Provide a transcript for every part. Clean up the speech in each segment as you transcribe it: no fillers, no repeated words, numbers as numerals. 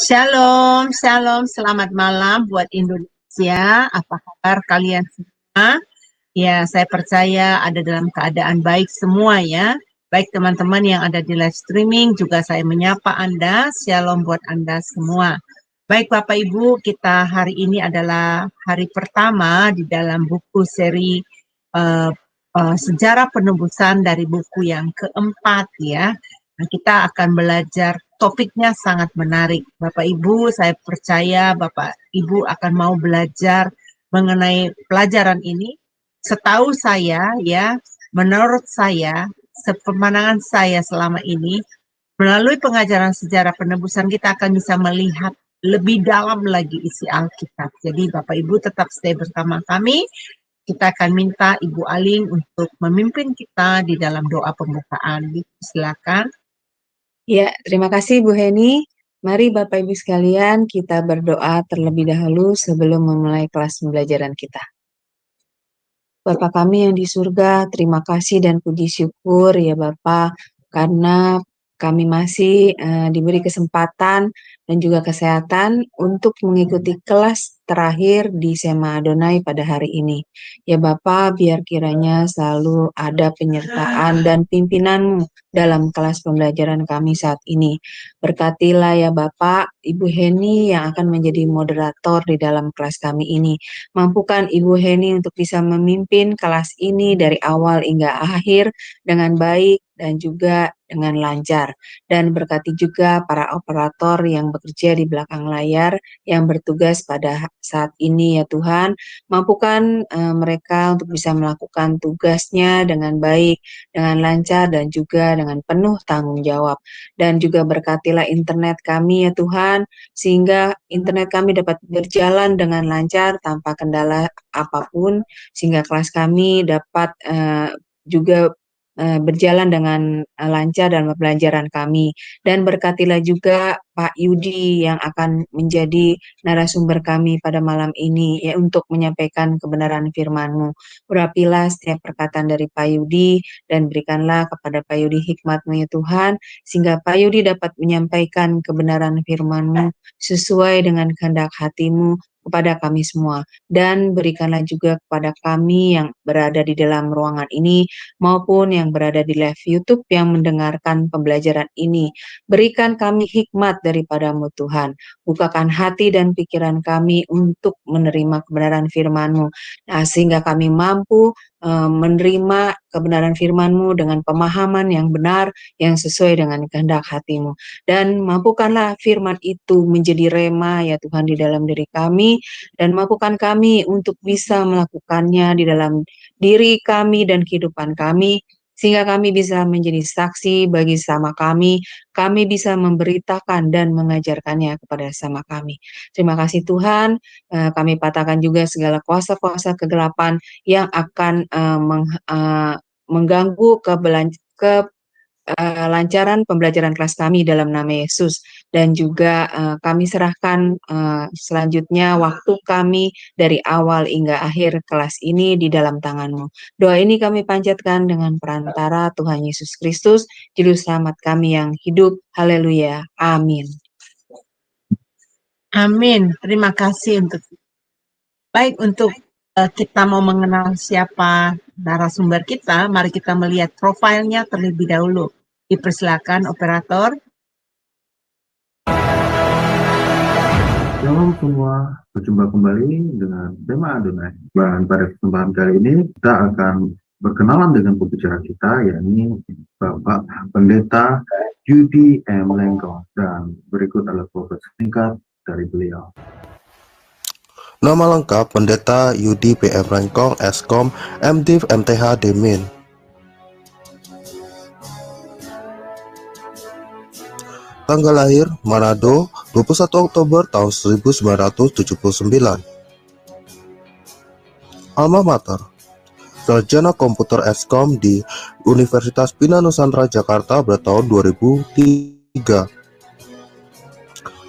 Shalom, shalom, selamat malam buat Indonesia. Apa kabar kalian semua? Ya, saya percaya ada dalam keadaan baik semua ya. Baik teman-teman yang ada di live streaming, juga saya menyapa Anda. Shalom buat Anda semua. Baik Bapak Ibu, kita hari ini adalah hari pertama di dalam buku seri eh, Sejarah Penebusan dari buku yang keempat ya. Nah, kita akan belajar topiknya sangat menarik. Bapak Ibu, saya percaya Bapak Ibu akan mau belajar mengenai pelajaran ini. Setahu saya ya, menurut saya, sepemandangan saya selama ini, melalui pengajaran sejarah penebusan kita akan bisa melihat lebih dalam lagi isi Alkitab. Jadi Bapak Ibu tetap stay bersama kami. Kita akan minta Ibu Aling untuk memimpin kita di dalam doa pembukaan. Silakan. Ya, terima kasih Bu Heni. Mari Bapak Ibu sekalian kita berdoa terlebih dahulu sebelum memulai kelas pembelajaran kita. Bapa kami yang di surga, terima kasih dan puji syukur ya Bapa, karena kami masih diberi kesempatan dan juga kesehatan untuk mengikuti kelas terakhir di Sema Adonai pada hari ini. Ya Bapa, biar kiranya selalu ada penyertaan dan pimpinan-Mu dalam kelas pembelajaran kami saat ini. Berkatilah ya Bapak, Ibu Heni yang akan menjadi moderator di dalam kelas kami ini. Mampukan Ibu Heni untuk bisa memimpin kelas ini dari awal hingga akhir dengan baik dan juga dengan lancar. Dan berkati juga para operator yang bekerja di belakang layar yang bertugas pada saat ini ya Tuhan. Mampukan mereka untuk bisa melakukan tugasnya dengan baik, dengan lancar dan juga dengan penuh tanggung jawab. Dan juga berkatilah internet kami ya Tuhan, sehingga internet kami dapat berjalan dengan lancar tanpa kendala apapun, sehingga kelas kami dapat juga berjalan dengan lancar dalam pembelajaran kami. Dan berkatilah juga Pak Yudi yang akan menjadi narasumber kami pada malam ini ya untuk menyampaikan kebenaran firman-Mu. Urapilah setiap perkataan dari Pak Yudi dan berikanlah kepada Pak Yudi hikmat-Mu ya Tuhan, sehingga Pak Yudi dapat menyampaikan kebenaran firman-Mu sesuai dengan kehendak hati-Mu kepada kami semua. Dan berikanlah juga kepada kami yang berada di dalam ruangan ini maupun yang berada di live YouTube yang mendengarkan pembelajaran ini. Berikan kami hikmat daripada-Mu Tuhan. Bukakan hati dan pikiran kami untuk menerima kebenaran firman-Mu. Nah, sehingga kami mampu menerima kebenaran firman-Mu dengan pemahaman yang benar, yang sesuai dengan kehendak hati-Mu. Dan mampukanlah firman itu menjadi rema ya Tuhan di dalam diri kami, dan mampukan kami untuk bisa melakukannya di dalam diri kami dan kehidupan kami, sehingga kami bisa menjadi saksi bagi sesama kami bisa memberitakan dan mengajarkannya kepada sesama kami. Terima kasih Tuhan, kami patahkan juga segala kuasa-kuasa kegelapan yang akan mengganggu lancaran pembelajaran kelas kami dalam nama Yesus. Dan juga kami serahkan selanjutnya waktu kami dari awal hingga akhir kelas ini di dalam tangan-Mu. Doa ini kami panjatkan dengan perantara Tuhan Yesus Kristus, Juru Selamat kami yang hidup. Haleluya. Amin. Amin. Terima kasih untuk baik untuk kita mau mengenal siapa narasumber kita, mari kita melihat profilnya terlebih dahulu. Dipersilakan operator. Shalom semua, berjumpa kembali dengan Sema Adonai. Dan pada kesempatan kali ini kita akan berkenalan dengan pembicara kita, yakni Bapak Pendeta Yudi M. Lengkong. Dan berikut adalah profesi singkat dari beliau. Nama lengkap Pendeta Yudi PM Lengkong, Eskom, MDiv, MTH, Demin. Tanggal lahir Manado, 21 Oktober tahun 1979. Alma Mater, Sarjana Komputer Eskom di Universitas Bina Nusantara Jakarta pada tahun 2003.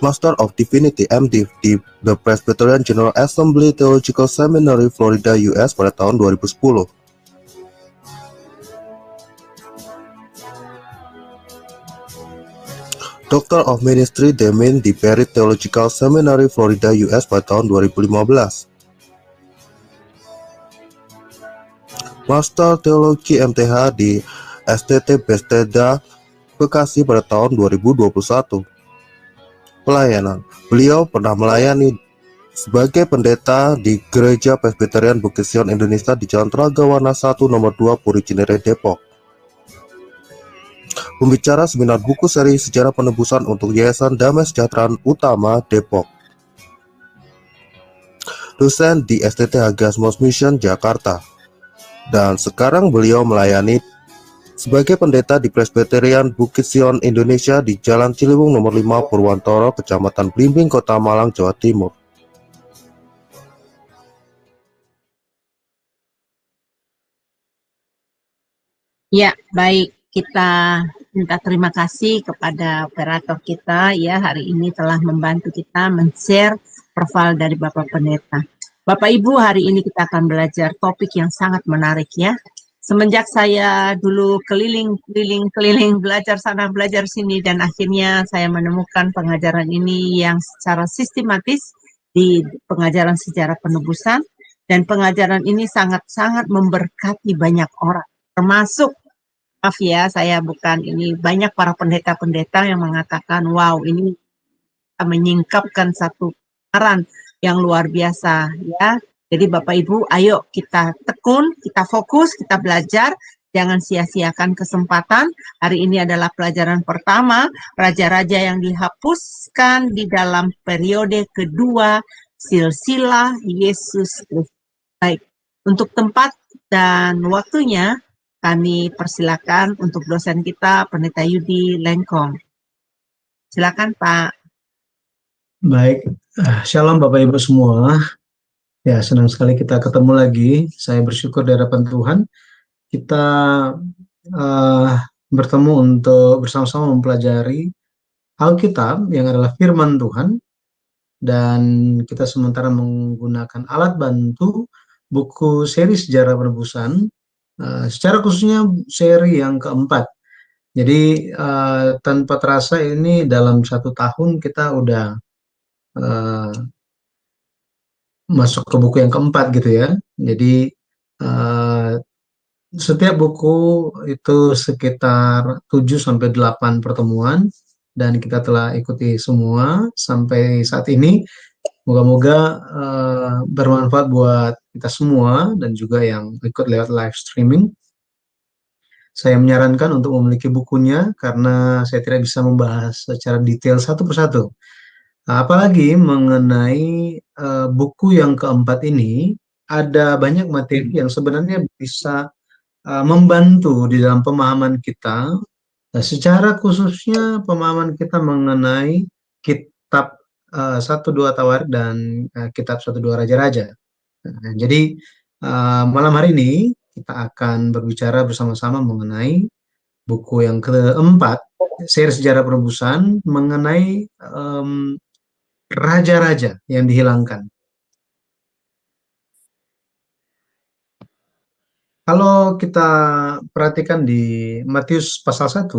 Master of Divinity MDiv di The Presbyterian General Assembly Theological Seminary, Florida, US pada tahun 2010. Doctor of Ministry Demin di Perry Theological Seminary, Florida, US pada tahun 2015. Master Teologi MTH di STT Bethesda, Bekasi pada tahun 2021. Pelayanan. Beliau pernah melayani sebagai pendeta di Gereja Presbyterian Bukit Sion Indonesia di Jalan Tragawana 1 nomor 2 Puri Cinere, Depok. Pembicara seminar buku seri Sejarah Penebusan untuk Yayasan Damai Sejahtera Utama, Depok. Dosen di STT Hagiasmos Mission, Jakarta. Dan sekarang beliau melayani sebagai pendeta di Presbyterian Bukit Sion Indonesia di Jalan Ciliwung nomor 5 Purwantoro, Kecamatan Blimbing, Kota Malang, Jawa Timur. Ya, baik. Kita minta terima kasih kepada operator kita ya hari ini telah membantu kita men-share profil dari Bapak Pendeta. Bapak Ibu, hari ini kita akan belajar topik yang sangat menarik ya. Semenjak saya dulu keliling belajar sana belajar sini dan akhirnya saya menemukan pengajaran ini yang secara sistematis di pengajaran sejarah penebusan, dan pengajaran ini sangat-sangat memberkati banyak orang, termasuk maaf ya, saya bukan ini banyak para pendeta-pendeta yang mengatakan wow ini menyingkapkan satu kebenaran yang luar biasa ya. Jadi Bapak Ibu, ayo kita tekun, kita fokus, kita belajar, jangan sia-siakan kesempatan. Hari ini adalah pelajaran pertama, raja-raja yang dihapuskan di dalam periode kedua silsilah Yesus Kristus. Baik, untuk tempat dan waktunya kami persilakan untuk dosen kita, Pendeta Yudi Lengkong. Silakan Pak. Baik, Shalom Bapak Ibu semua. Ya, senang sekali kita ketemu lagi. Saya bersyukur di hadapan Tuhan. Kita bertemu untuk bersama-sama mempelajari Alkitab yang adalah firman Tuhan. Dan kita sementara menggunakan alat bantu buku seri Sejarah Penebusan, secara khususnya seri yang keempat. Jadi tanpa terasa ini dalam 1 tahun kita udah masuk ke buku yang keempat gitu ya. Jadi setiap buku itu sekitar 7-8 pertemuan dan kita telah ikuti semua sampai saat ini. Moga-moga bermanfaat buat kita semua dan juga yang ikut lewat live streaming. Saya menyarankan untuk memiliki bukunya karena saya tidak bisa membahas secara detail satu persatu. Apalagi mengenai buku yang keempat ini, ada banyak materi yang sebenarnya bisa membantu di dalam pemahaman kita, secara khususnya pemahaman kita mengenai kitab 1-2 Tawarik dan kitab 1-2 Raja-Raja. Jadi malam hari ini kita akan berbicara bersama-sama mengenai buku yang keempat, seri Sejarah Penebusan, mengenai raja-raja yang dihilangkan. Kalau kita perhatikan di Matius pasal 1,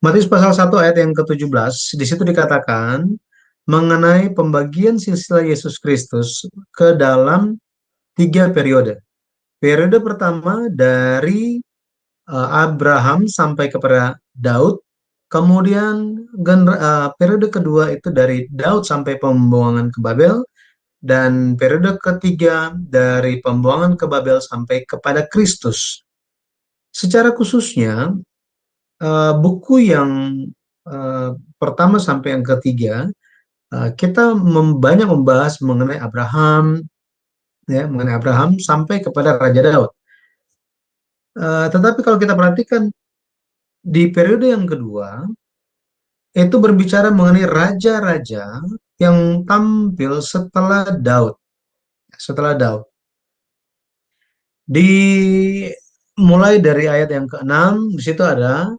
Matius pasal 1 ayat yang ke-17, di situ dikatakan mengenai pembagian silsilah Yesus Kristus ke dalam 3 periode. Periode pertama dari Abraham sampai kepada Daud, kemudian periode kedua itu dari Daud sampai pembuangan ke Babel, dan periode ketiga dari pembuangan ke Babel sampai kepada Kristus. Secara khususnya buku yang pertama sampai yang ketiga kita banyak membahas mengenai Abraham, ya, mengenai Abraham sampai kepada Raja Daud. Tetapi kalau kita perhatikan di periode yang kedua itu berbicara mengenai raja-raja yang tampil setelah Daud. Setelah Daud. Mulai dari ayat yang ke-6, di situ ada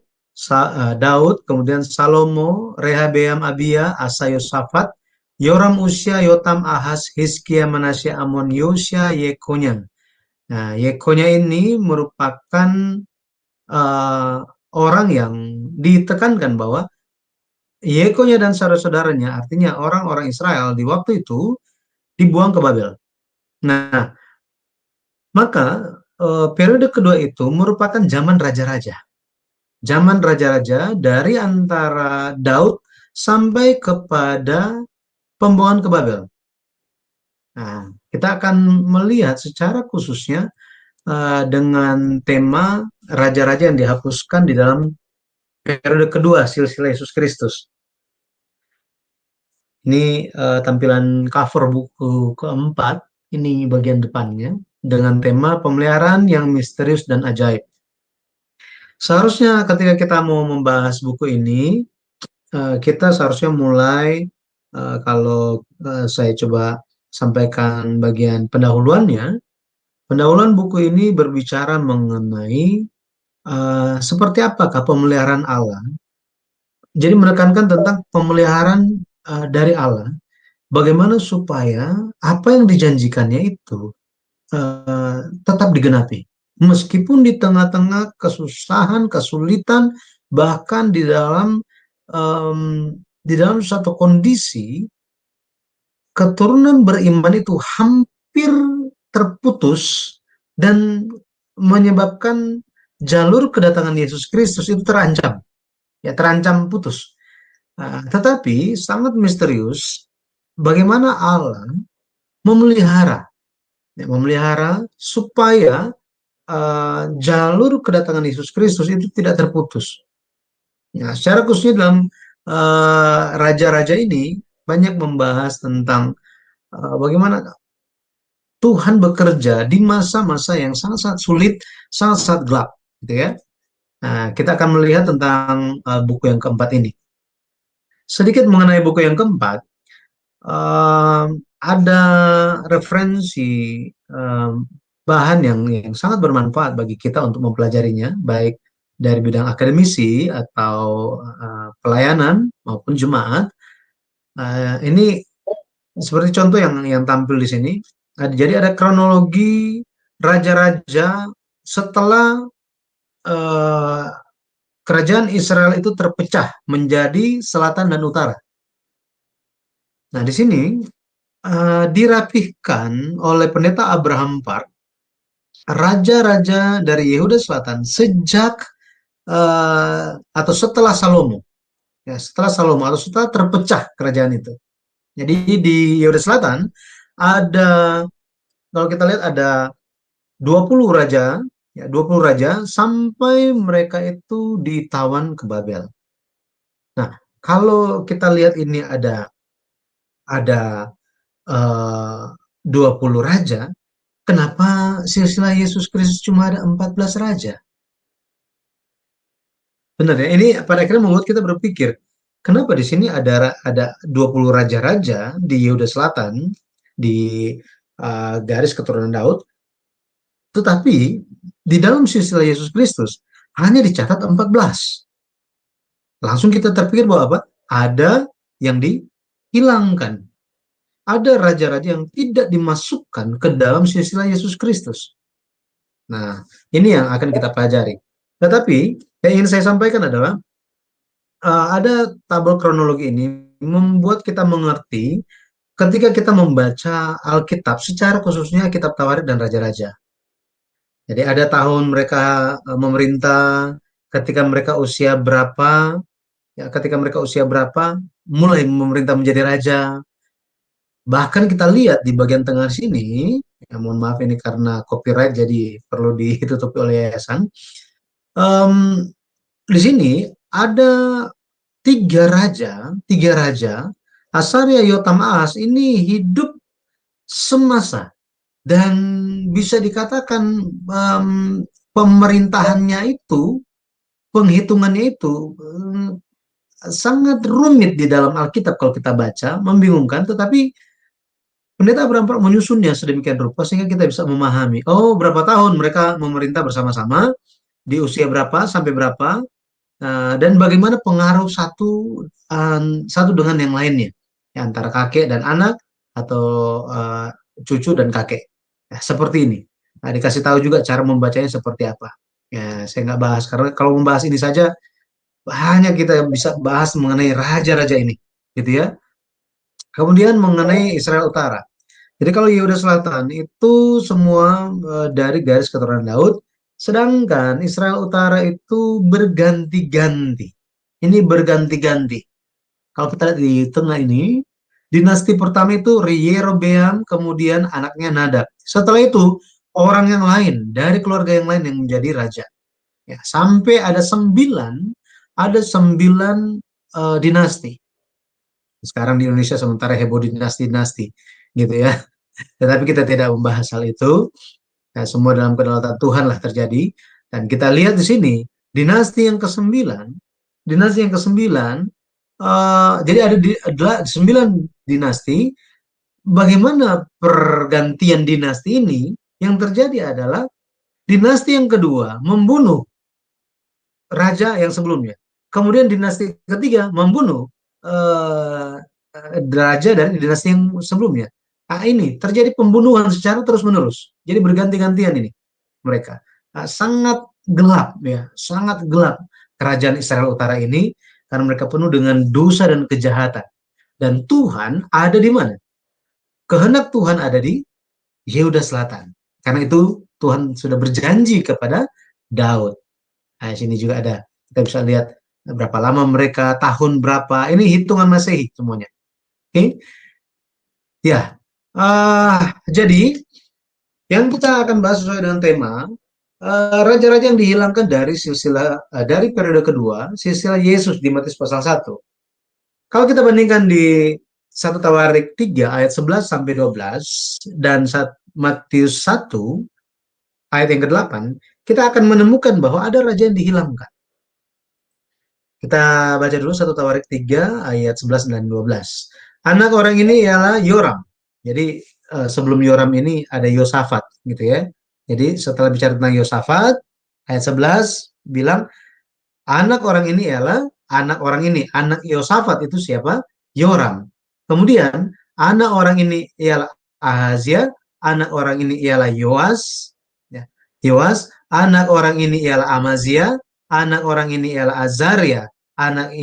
Daud, kemudian Salomo, Rehabeam, Abia, Asa, Yosafat, Yoram, Uzia, Yotam, Ahaz, Hizkia, Manasya, Amon, Yosia, Yekonya. Nah, Yekonya ini merupakan orang yang ditekankan bahwa Yekonya dan saudara-saudaranya, artinya orang-orang Israel di waktu itu dibuang ke Babel. Nah, maka periode kedua itu merupakan zaman raja-raja. Zaman raja-raja dari antara Daud sampai kepada pembuangan ke Babel. Nah, kita akan melihat secara khususnya dengan tema raja-raja yang dihapuskan di dalam periode kedua silsilah Yesus Kristus. Ini tampilan cover buku keempat, ini bagian depannya, dengan tema pemeliharaan yang misterius dan ajaib. Seharusnya ketika kita mau membahas buku ini, kita seharusnya mulai, kalau saya coba sampaikan bagian pendahuluannya, pendahuluan buku ini berbicara mengenai seperti apakah pemeliharaan Allah. Jadi menekankan tentang pemeliharaan dari Allah, bagaimana supaya apa yang dijanjikannya itu tetap digenapi. Meskipun di tengah-tengah kesusahan, kesulitan, bahkan di dalam suatu kondisi keturunan beriman itu hampir terputus dan menyebabkan jalur kedatangan Yesus Kristus itu terancam, ya terancam putus. Tetapi sangat misterius bagaimana Allah memelihara supaya jalur kedatangan Yesus Kristus itu tidak terputus. Nah, secara khususnya dalam raja-raja ini banyak membahas tentang bagaimana Tuhan bekerja di masa-masa yang sangat-sangat sulit, sangat-sangat gelap, gitu ya. Nah, kita akan melihat tentang buku yang keempat ini. Sedikit mengenai buku yang keempat, ada referensi bahan yang sangat bermanfaat bagi kita untuk mempelajarinya, baik dari bidang akademisi atau pelayanan maupun jemaat. Ini seperti contoh yang tampil di sini. Jadi ada kronologi raja-raja setelah kerajaan Israel itu terpecah menjadi selatan dan utara. Nah, di sini dirapihkan oleh pendeta Abraham Park raja-raja dari Yehuda Selatan sejak atau setelah Salomo, ya setelah Salomo atau setelah terpecah kerajaan itu. Jadi di Yehuda Selatan ada, kalau kita lihat ada 20 raja, ya 20 raja sampai mereka itu ditawan ke Babel. Nah, kalau kita lihat ini ada 20 raja, kenapa silsilah Yesus Kristus cuma ada 14 raja? Benar ya, ini pada akhirnya membuat kita berpikir, kenapa di sini ada 20 raja-raja di Yehuda Selatan, di garis keturunan Daud, tetapi di dalam silsilah Yesus Kristus hanya dicatat 14. Langsung kita terpikir bahwa apa? Ada yang dihilangkan. Ada raja-raja yang tidak dimasukkan ke dalam silsilah Yesus Kristus. Nah, ini yang akan kita pelajari. Tetapi yang ingin saya sampaikan adalah ada tabel kronologi ini membuat kita mengerti ketika kita membaca Alkitab, secara khususnya kitab Tawarik dan Raja-Raja. Jadi ada tahun mereka memerintah, ketika mereka usia berapa, ya ketika mereka usia berapa, mulai memerintah menjadi raja. Bahkan kita lihat di bagian tengah sini, ya mohon maaf ini karena copyright jadi perlu ditutupi oleh yayasan. Di sini ada tiga raja, Asaria, Yotam, Ahaz ini hidup semasa dan bisa dikatakan pemerintahannya itu, penghitungannya itu sangat rumit di dalam Alkitab kalau kita baca, membingungkan, tetapi pendeta Abraham Park menyusunnya sedemikian rupa sehingga kita bisa memahami, oh berapa tahun mereka memerintah bersama-sama, di usia berapa sampai berapa, dan bagaimana pengaruh satu dengan yang lainnya, ya, antara kakek dan anak atau cucu dan kakek, ya, seperti ini. Nah, dikasih tahu juga cara membacanya seperti apa. Ya, saya nggak bahas karena kalau membahas ini saja Banyak kita bisa bahas mengenai raja-raja ini, gitu ya. Kemudian mengenai Israel Utara. Jadi kalau Yehuda Selatan itu semua dari garis keturunan Daud, sedangkan Israel Utara itu berganti-ganti. Ini berganti-ganti. Kalau kita lihat di tengah ini, dinasti pertama itu Yerobeam, kemudian anaknya Nadab. Setelah itu, orang yang lain, dari keluarga yang lain yang menjadi raja. Ya, sampai ada sembilan dinasti. Sekarang di Indonesia sementara heboh dinasti-dinasti, gitu ya. Tetapi kita tidak membahas hal itu. Nah, semua dalam kedaulatan Tuhan lah terjadi. Dan kita lihat di sini, dinasti yang ke-9, jadi ada 9 dinasti. Bagaimana pergantian dinasti ini? Yang terjadi adalah dinasti yang kedua membunuh raja yang sebelumnya. Kemudian dinasti ketiga membunuh eh, raja dari dinasti yang sebelumnya. Nah, ini terjadi pembunuhan secara terus-menerus. Jadi berganti-gantian ini mereka. Nah, sangat gelap ya, sangat gelap kerajaan Israel Utara ini karena mereka penuh dengan dosa dan kejahatan. Dan Tuhan ada di mana? Kehendak Tuhan ada di Yehuda Selatan. Karena itu Tuhan sudah berjanji kepada Daud. Nah, sini juga ada. Kita bisa lihat berapa lama mereka, tahun berapa. Ini hitungan Masehi semuanya. Oke. Ya. Jadi yang kita akan bahas sesuai dengan tema raja-raja yang dihilangkan dari silsilah dari periode kedua, silsilah Yesus di Matius pasal 1. Kalau kita bandingkan di 1 Tawarik 3 ayat 11 sampai 12 dan Matius 1 ayat yang ke-8, kita akan menemukan bahwa ada raja yang dihilangkan. Kita baca dulu 1 Tawarik 3 ayat 11 dan 12. Anak orang ini ialah Yoram. Jadi sebelum Yoram ini ada Yosafat gitu ya. Jadi setelah bicara tentang Yosafat, ayat 11 bilang anak orang ini ialah anak Yosafat itu siapa? Yoram. Kemudian anak orang ini ialah Ahazia, anak orang ini ialah Yoas, ya. Yoas, anak orang ini ialah Amazia, anak orang ini ialah Azaria, anak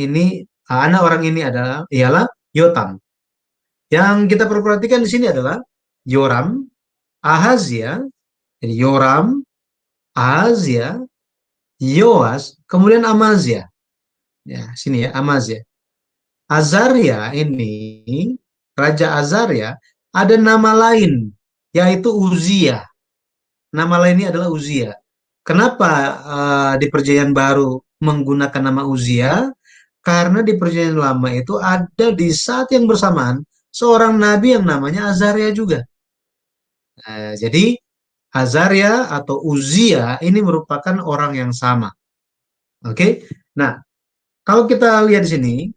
orang ini ialah Yotam. Yang kita perlu perhatikan di sini adalah Yoram, Ahazia, jadi Yoram, Ahazia, Yoas, kemudian Amazia. Ya, sini ya, Amazia. Azaria ini, Raja Azaria, ada nama lain, yaitu Uzia. Nama lainnya adalah Uzia. Kenapa di Perjanjian Baru menggunakan nama Uzia? Karena di Perjanjian Lama itu ada di saat yang bersamaan seorang nabi yang namanya Azaria juga. Jadi Azaria atau Uzia ini merupakan orang yang sama. Oke. Nah, kalau kita lihat di sini,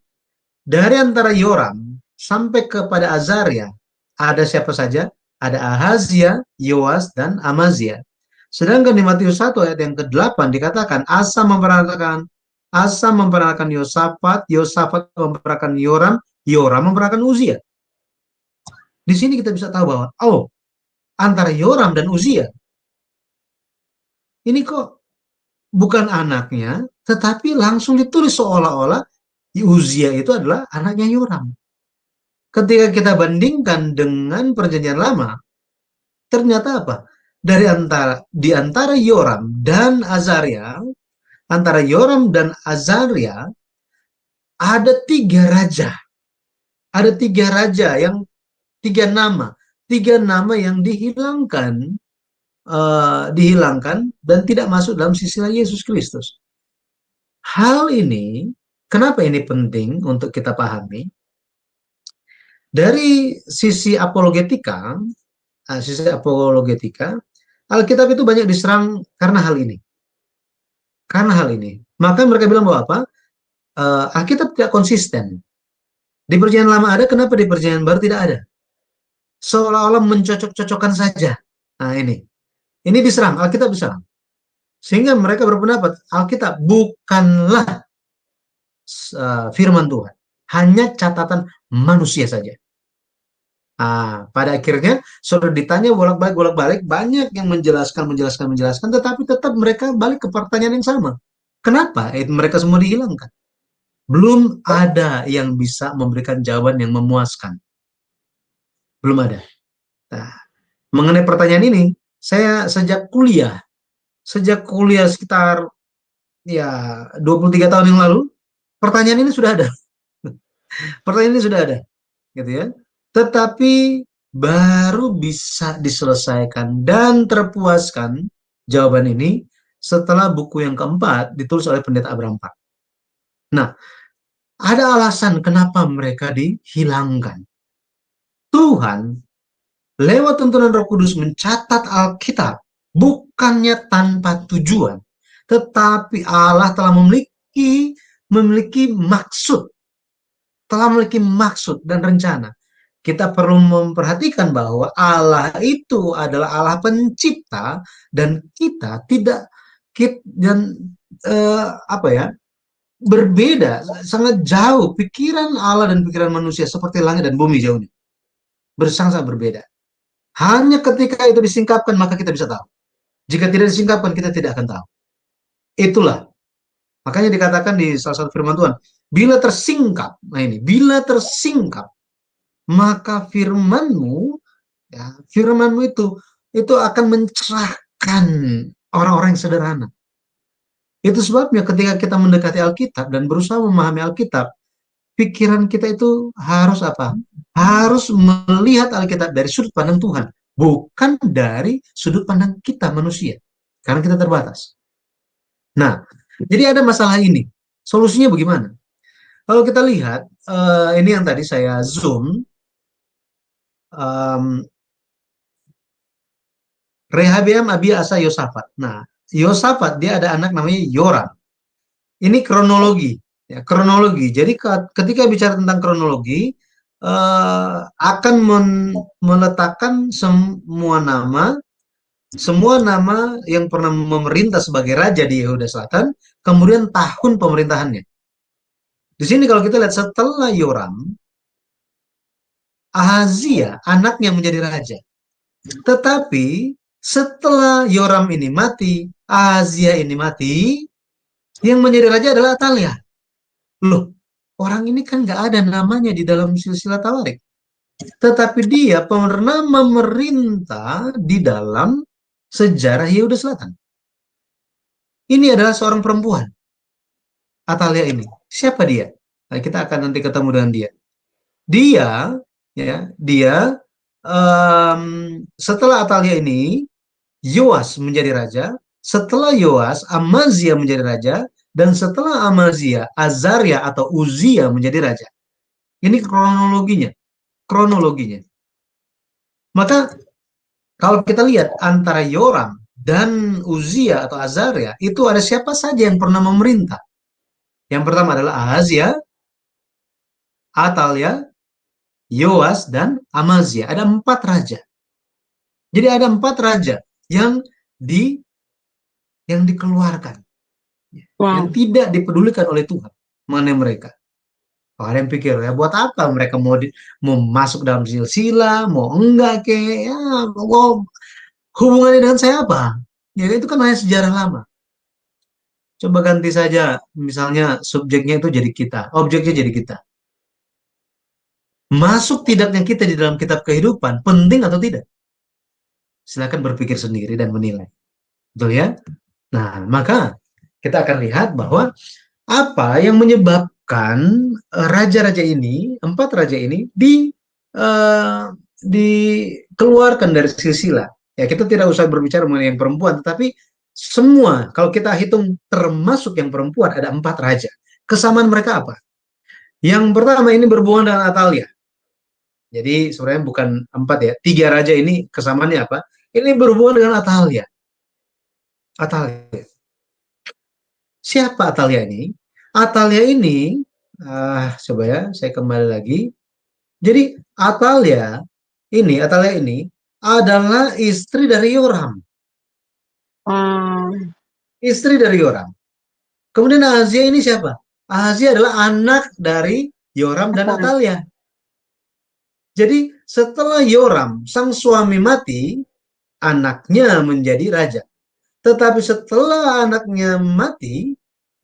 dari antara Yoram sampai kepada Azaria, ada siapa saja? Ada Ahazia, Yoas, dan Amazia. Sedangkan di Matius 1 ayat yang ke-8 dikatakan Asa memperanakkan Yosafat, Yosafat memperanakkan Yoram, Yoram memperanakkan Uzia. Di sini kita bisa tahu bahwa antara Yoram dan Uzia ini kok bukan anaknya, tetapi langsung ditulis seolah-olah Uzia itu adalah anaknya Yoram. Ketika kita bandingkan dengan Perjanjian Lama, ternyata apa? Di antara Yoram dan Azaria, antara Yoram dan Azaria ada 3 raja. Ada 3 raja yang 3 nama yang dihilangkan dan tidak masuk dalam silsilah Yesus Kristus. Hal ini, kenapa ini penting untuk kita pahami? Dari sisi apologetika, Alkitab itu banyak diserang karena hal ini. Maka mereka bilang bahwa apa? Alkitab tidak konsisten. Di Perjanjian Lama ada, kenapa di Perjanjian Baru tidak ada? Seolah-olah mencocok-cocokkan saja. Nah, ini diserang, Alkitab diserang. Sehingga mereka berpendapat Alkitab bukanlah firman Tuhan, hanya catatan manusia saja. Pada akhirnya sudah ditanya bolak-balik, banyak yang menjelaskan, tetapi tetap mereka balik ke pertanyaan yang sama. Kenapa mereka semua dihilangkan? Belum ada yang bisa memberikan jawaban yang memuaskan. Belum ada. Nah, mengenai pertanyaan ini, saya sejak kuliah sekitar ya 23 tahun yang lalu, pertanyaan ini sudah ada. Pertanyaan ini sudah ada, gitu ya. Tetapi baru bisa diselesaikan dan terpuaskan jawaban ini setelah buku yang keempat ditulis oleh Pendeta Abraham Pak. Nah, ada alasan kenapa mereka dihilangkan. Tuhan lewat tuntunan Roh Kudus mencatat Alkitab bukannya tanpa tujuan, tetapi Allah telah memiliki maksud, dan rencana. Kita perlu memperhatikan bahwa Allah itu adalah Allah pencipta dan kita tidak berbeda, sangat jauh pikiran Allah dan pikiran manusia seperti langit dan bumi jauhnya. Sangat berbeda. Hanya ketika itu disingkapkan maka kita bisa tahu. Jika tidak disingkapkan kita tidak akan tahu. Itulah. Makanya dikatakan di salah satu firman Tuhan, bila tersingkap, bila tersingkap, maka firmanmu itu akan mencerahkan orang-orang yang sederhana. Itu sebabnya ketika kita mendekati Alkitab dan berusaha memahami Alkitab, pikiran kita itu harus apa? Harus melihat Alkitab dari sudut pandang Tuhan, bukan dari sudut pandang kita manusia, karena kita terbatas. Nah, jadi ada masalah ini. Solusinya bagaimana? Kalau kita lihat, ini yang tadi saya zoom, Rehabeam, Abia, Asa, Yosafat. Nah, Yosafat dia ada anak namanya Yoram. Ini kronologi, ya, kronologi. Jadi ketika bicara tentang kronologi, akan meletakkan semua nama yang pernah memerintah sebagai raja di Yehuda Selatan, kemudian tahun pemerintahannya. Di sini kalau kita lihat setelah Yoram, Ahazia anaknya menjadi raja. Tetapi setelah Yoram ini mati, Ahazia ini mati, yang menjadi raja adalah Atalia. Loh, orang ini kan nggak ada namanya di dalam silsilah Tawarik. Tetapi dia pernah memerintah di dalam sejarah Yehuda Selatan. Ini adalah seorang perempuan. Atalia ini. Siapa dia? Nah, kita akan nanti ketemu dengan dia. Dia setelah Atalia ini, Yoas menjadi raja. Setelah Yoas, Amazia menjadi raja. Dan setelah Amazia, Azaria atau Uzia menjadi raja. Ini kronologinya. Maka kalau kita lihat antara Yoram dan Uzia atau Azaria, itu ada siapa saja yang pernah memerintah. Yang pertama adalah Ahazia, Atalia, Yoas, dan Amazia. Ada 4 raja. Jadi ada 4 raja yang dikeluarkan. Yang tidak dipedulikan oleh Tuhan mengenai mereka. Ada yang pikir, ya buat apa mereka mau masuk dalam silsilah, mau enggak mau hubungannya dengan saya apa? Ya itu kan hanya sejarah lama. Coba ganti saja, misalnya subjeknya itu jadi kita, objeknya jadi kita. Masuk tidaknya kita di dalam kitab kehidupan, penting atau tidak? Silakan berpikir sendiri dan menilai. Betul ya? Nah, maka kita akan lihat bahwa apa yang menyebabkan raja-raja ini, 4 raja ini dikeluarkan dari silsilah. Ya, kita tidak usah berbicara mengenai yang perempuan, tetapi semua, kalau kita hitung termasuk yang perempuan, ada 4 raja. Kesamaan mereka apa? Yang pertama ini berhubungan dengan Atalia. Jadi sebenarnya bukan 4 ya, 3 raja ini kesamaannya apa? Ini berhubungan dengan Atalia. Siapa Atalia ini? Atalia ini, coba ya, saya kembali lagi. Jadi Atalia ini adalah istri dari Yoram. Istri dari Yoram. Kemudian Ahazia ini siapa? Ahazia adalah anak dari Yoram dan Atalia. Jadi setelah Yoram, sang suami mati, anaknya menjadi raja. Tetapi setelah anaknya mati,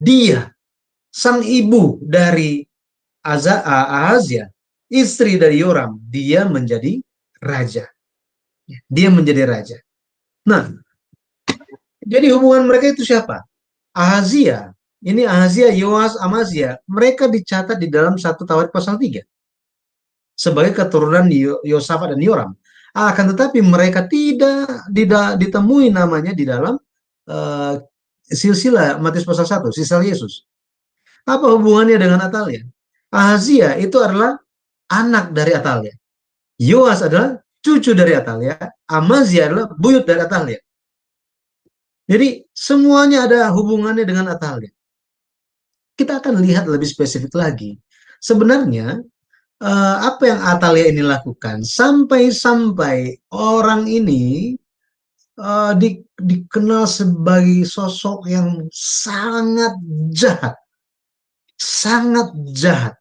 dia, sang ibu dari Ahazia, istri dari Yoram, dia menjadi raja. Dia menjadi raja. Nah, jadi hubungan mereka itu siapa? Ahazia, ini Ahazia, Yoas, Amazia, mereka dicatat di dalam 1 Tawarik pasal 3 sebagai keturunan Yosafat dan Yoram. Akan tetapi mereka tidak ditemui namanya di dalam silsilah Matius pasal 1, silsilah Yesus. Apa hubungannya dengan Atalia? Ahazia itu adalah anak dari Atalia. Yoas adalah cucu dari Atalia. Amazia adalah buyut dari Atalia. Jadi semuanya ada hubungannya dengan Atalia. Kita akan lihat lebih spesifik lagi. Sebenarnya apa yang Atalia ini lakukan sampai-sampai orang ini dikenal sebagai sosok yang sangat jahat. Sangat jahat.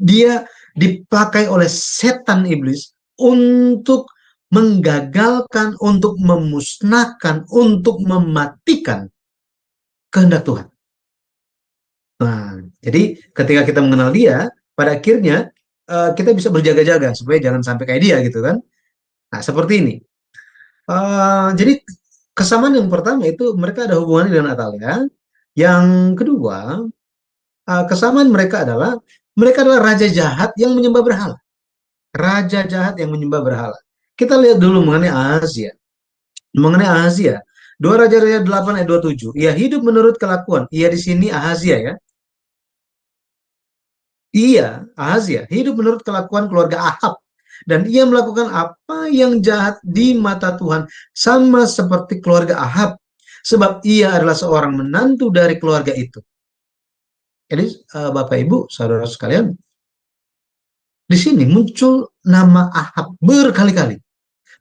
Dia dipakai oleh setan iblis untuk menggagalkan, untuk memusnahkan, untuk mematikan kehendak Tuhan. Nah, jadi ketika kita mengenal dia, pada akhirnya kita bisa berjaga-jaga supaya jangan sampai kayak dia gitu kan. Nah, seperti ini. Jadi kesamaan yang pertama itu mereka ada hubungannya dengan Atalia. Yang kedua, kesamaan mereka adalah raja jahat yang menyembah berhala. Raja jahat yang menyembah berhala. Kita lihat dulu mengenai Ahazia. Mengenai Ahazia, 2 Raja-Raja 8 ayat 27. Ia hidup menurut kelakuan. Ia di sini Ahazia ya. Ia, Ahazia, hidup menurut kelakuan keluarga Ahab. Dan ia melakukan apa yang jahat di mata Tuhan. Sama seperti keluarga Ahab. Sebab ia adalah seorang menantu dari keluarga itu. Jadi Bapak Ibu, saudara sekalian, di sini muncul nama Ahab berkali-kali.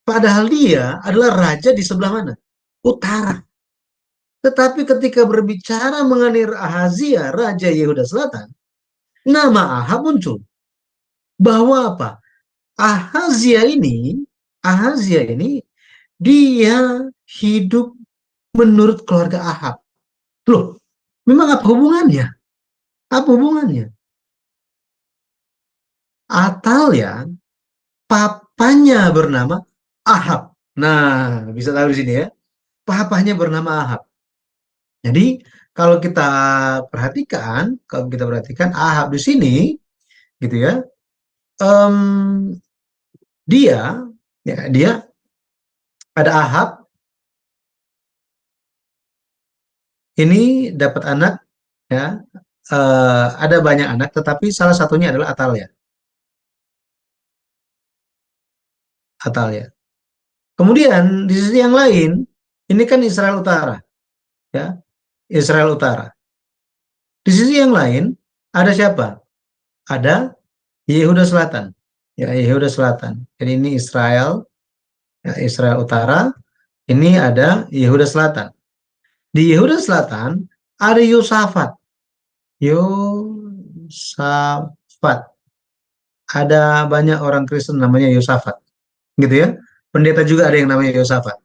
Padahal dia adalah raja di sebelah mana? Utara. Tetapi ketika berbicara mengenai Ahazia, Raja Yehuda Selatan, nama Ahab muncul. Bahwa apa? Ahazia ini, dia hidup menurut keluarga Ahab. Loh, memang apa hubungannya? Apa hubungannya? Atalia, papanya bernama Ahab. Nah, bisa tahu di sini ya. Papanya bernama Ahab. Jadi kalau kita perhatikan Ahab di sini, gitu ya, dia ada Ahab, ini dapat anak, ya, ada banyak anak, tetapi salah satunya adalah Atalia. Kemudian di sisi yang lain, ini kan Israel Utara, ya, Israel Utara. Di sisi yang lain ada siapa? Ada Yehuda Selatan, ya, Yehuda Selatan. Jadi ini Israel, ya, Israel Utara. Ini ada Yehuda Selatan. Di Yehuda Selatan ada Yosafat. Ada banyak orang Kristen namanya Yosafat, gitu ya. Pendeta juga ada yang namanya Yosafat.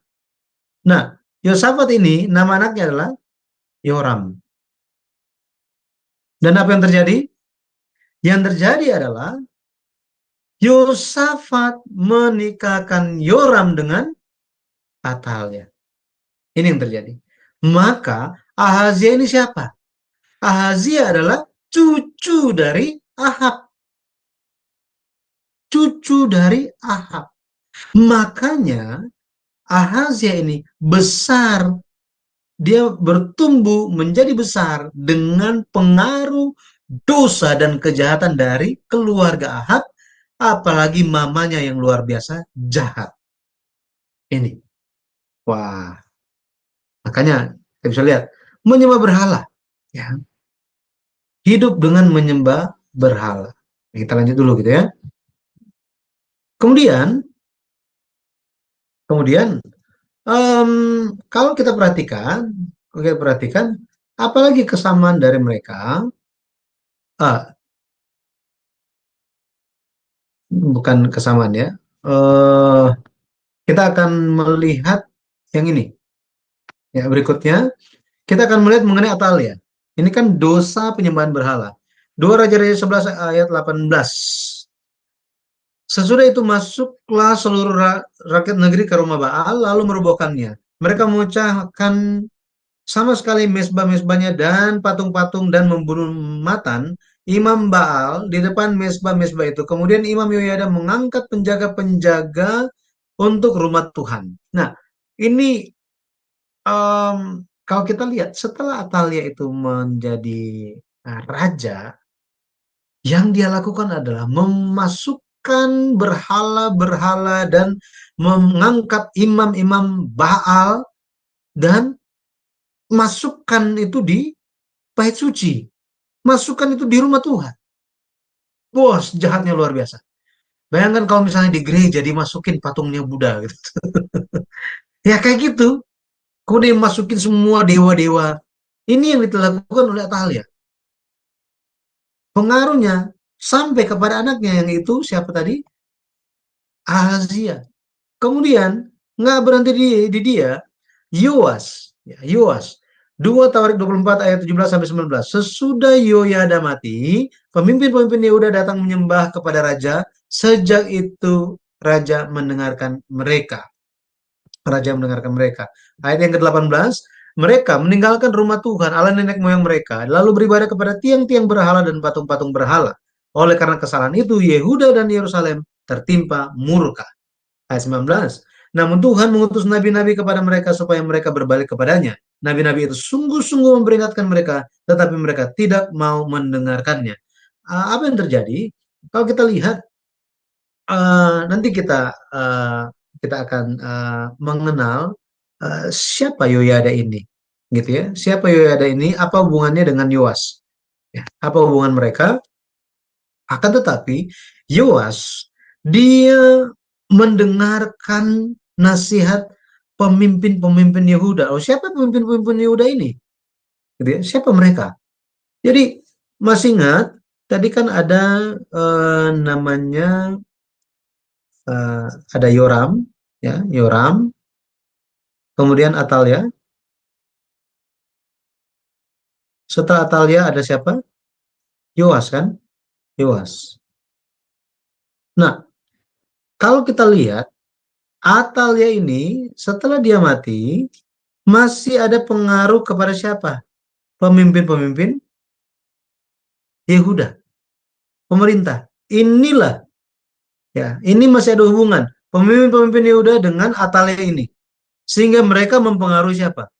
Nah, Yosafat ini nama anaknya adalah Yoram. Dan apa yang terjadi? Yang terjadi adalah Yosafat menikahkan Yoram dengan Atalia. Ini yang terjadi. Maka Ahazia ini siapa? Ahazia adalah cucu dari Ahab. Cucu dari Ahab. Makanya Ahazia ini besar. Dia bertumbuh menjadi besar dengan pengaruh dosa dan kejahatan dari keluarga Ahab, apalagi mamanya yang luar biasa jahat. Ini. Wah. Makanya kita bisa lihat menyembah berhala, ya. Hidup dengan menyembah berhala. Kita lanjut dulu gitu ya. Kemudian kalau kita perhatikan, apalagi kesamaan dari mereka, bukan kesamaan ya, kita akan melihat yang ini. Ya, berikutnya kita akan melihat mengenai Atalia. Ini kan dosa penyembahan berhala. 2 Raja-Raja 11 ayat 18. Sesudah itu masuklah seluruh rakyat negeri ke rumah Baal lalu merobohkannya. Mereka memecahkan sama sekali mesbah-mesbahnya dan patung-patung dan membunuh Matan, imam Baal di depan mesbah-mesbah itu. Kemudian Imam Yoyada mengangkat penjaga-penjaga untuk rumah Tuhan. Nah, ini kalau kita lihat setelah Atalia itu menjadi raja, yang dia lakukan adalah memasukkan berhala-berhala dan mengangkat imam-imam Baal dan masukkan itu di bait suci. Masukkan itu di rumah Tuhan. Bos, jahatnya luar biasa. Bayangkan kalau misalnya di gereja dimasukin patungnya Buddha gitu. Ya kayak gitu. Kemudian masukin semua dewa-dewa. Ini yang dilakukan oleh Atalia. Pengaruhnya sampai kepada anaknya yang itu siapa tadi? Ahazia. Kemudian nggak berhenti di dia, Yoas. Ya, Yoas. 2 Tawarik 24 ayat 17 sampai 19. Sesudah Yoyada mati, pemimpin-pemimpin Yehuda datang menyembah kepada raja. Sejak itu raja mendengarkan mereka. Raja mendengarkan mereka. Ayat yang ke-18, mereka meninggalkan rumah Tuhan, Allah nenek moyang mereka, lalu beribadah kepada tiang-tiang berhala dan patung-patung berhala. Oleh karena kesalahan itu, Yehuda dan Yerusalem tertimpa murka. Ayat 19. Namun Tuhan mengutus nabi-nabi kepada mereka supaya mereka berbalik kepadanya. Nabi-nabi itu sungguh-sungguh memperingatkan mereka, tetapi mereka tidak mau mendengarkannya. Apa yang terjadi? Kalau kita lihat, nanti kita akan mengenal siapa Yoyada ini, gitu ya. Siapa Yoyada ini? Apa hubungannya dengan Yoas? Ya, apa hubungan mereka? Akan tetapi Yoas dia mendengarkan nasihat pemimpin-pemimpin Yehuda. Oh, siapa pemimpin-pemimpin Yehuda ini? Gitu ya. Siapa mereka? Jadi masih ingat tadi kan ada namanya ada Yoram, ya Yoram. Kemudian Atalia. Setelah Atalia ada siapa? Yoas kan? Yoas. Nah, kalau kita lihat Atalia ini setelah dia mati masih ada pengaruh kepada siapa? Pemimpin-pemimpin Yehuda, pemerintah. Inilah ya, ini masih ada hubungan pemimpin-pemimpin Yehuda dengan Atalia ini. Sehingga mereka mempengaruhi siapa?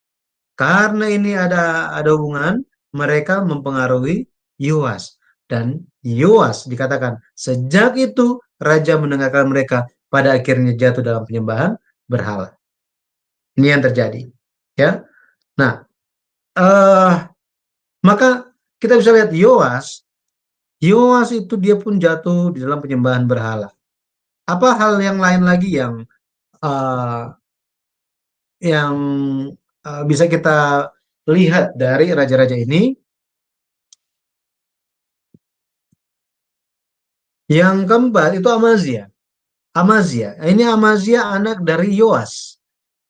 Karena ini ada hubungan, mereka mempengaruhi Yoas. Dan Yoas dikatakan sejak itu raja mendengarkan mereka, pada akhirnya jatuh dalam penyembahan berhala. Ini yang terjadi, ya. Nah, maka kita bisa lihat Yoas itu dia pun jatuh di dalam penyembahan berhala. Apa hal yang lain lagi yang bisa kita lihat dari raja-raja ini? Yang keempat itu Amazia. Ini Amazia anak dari Yoas.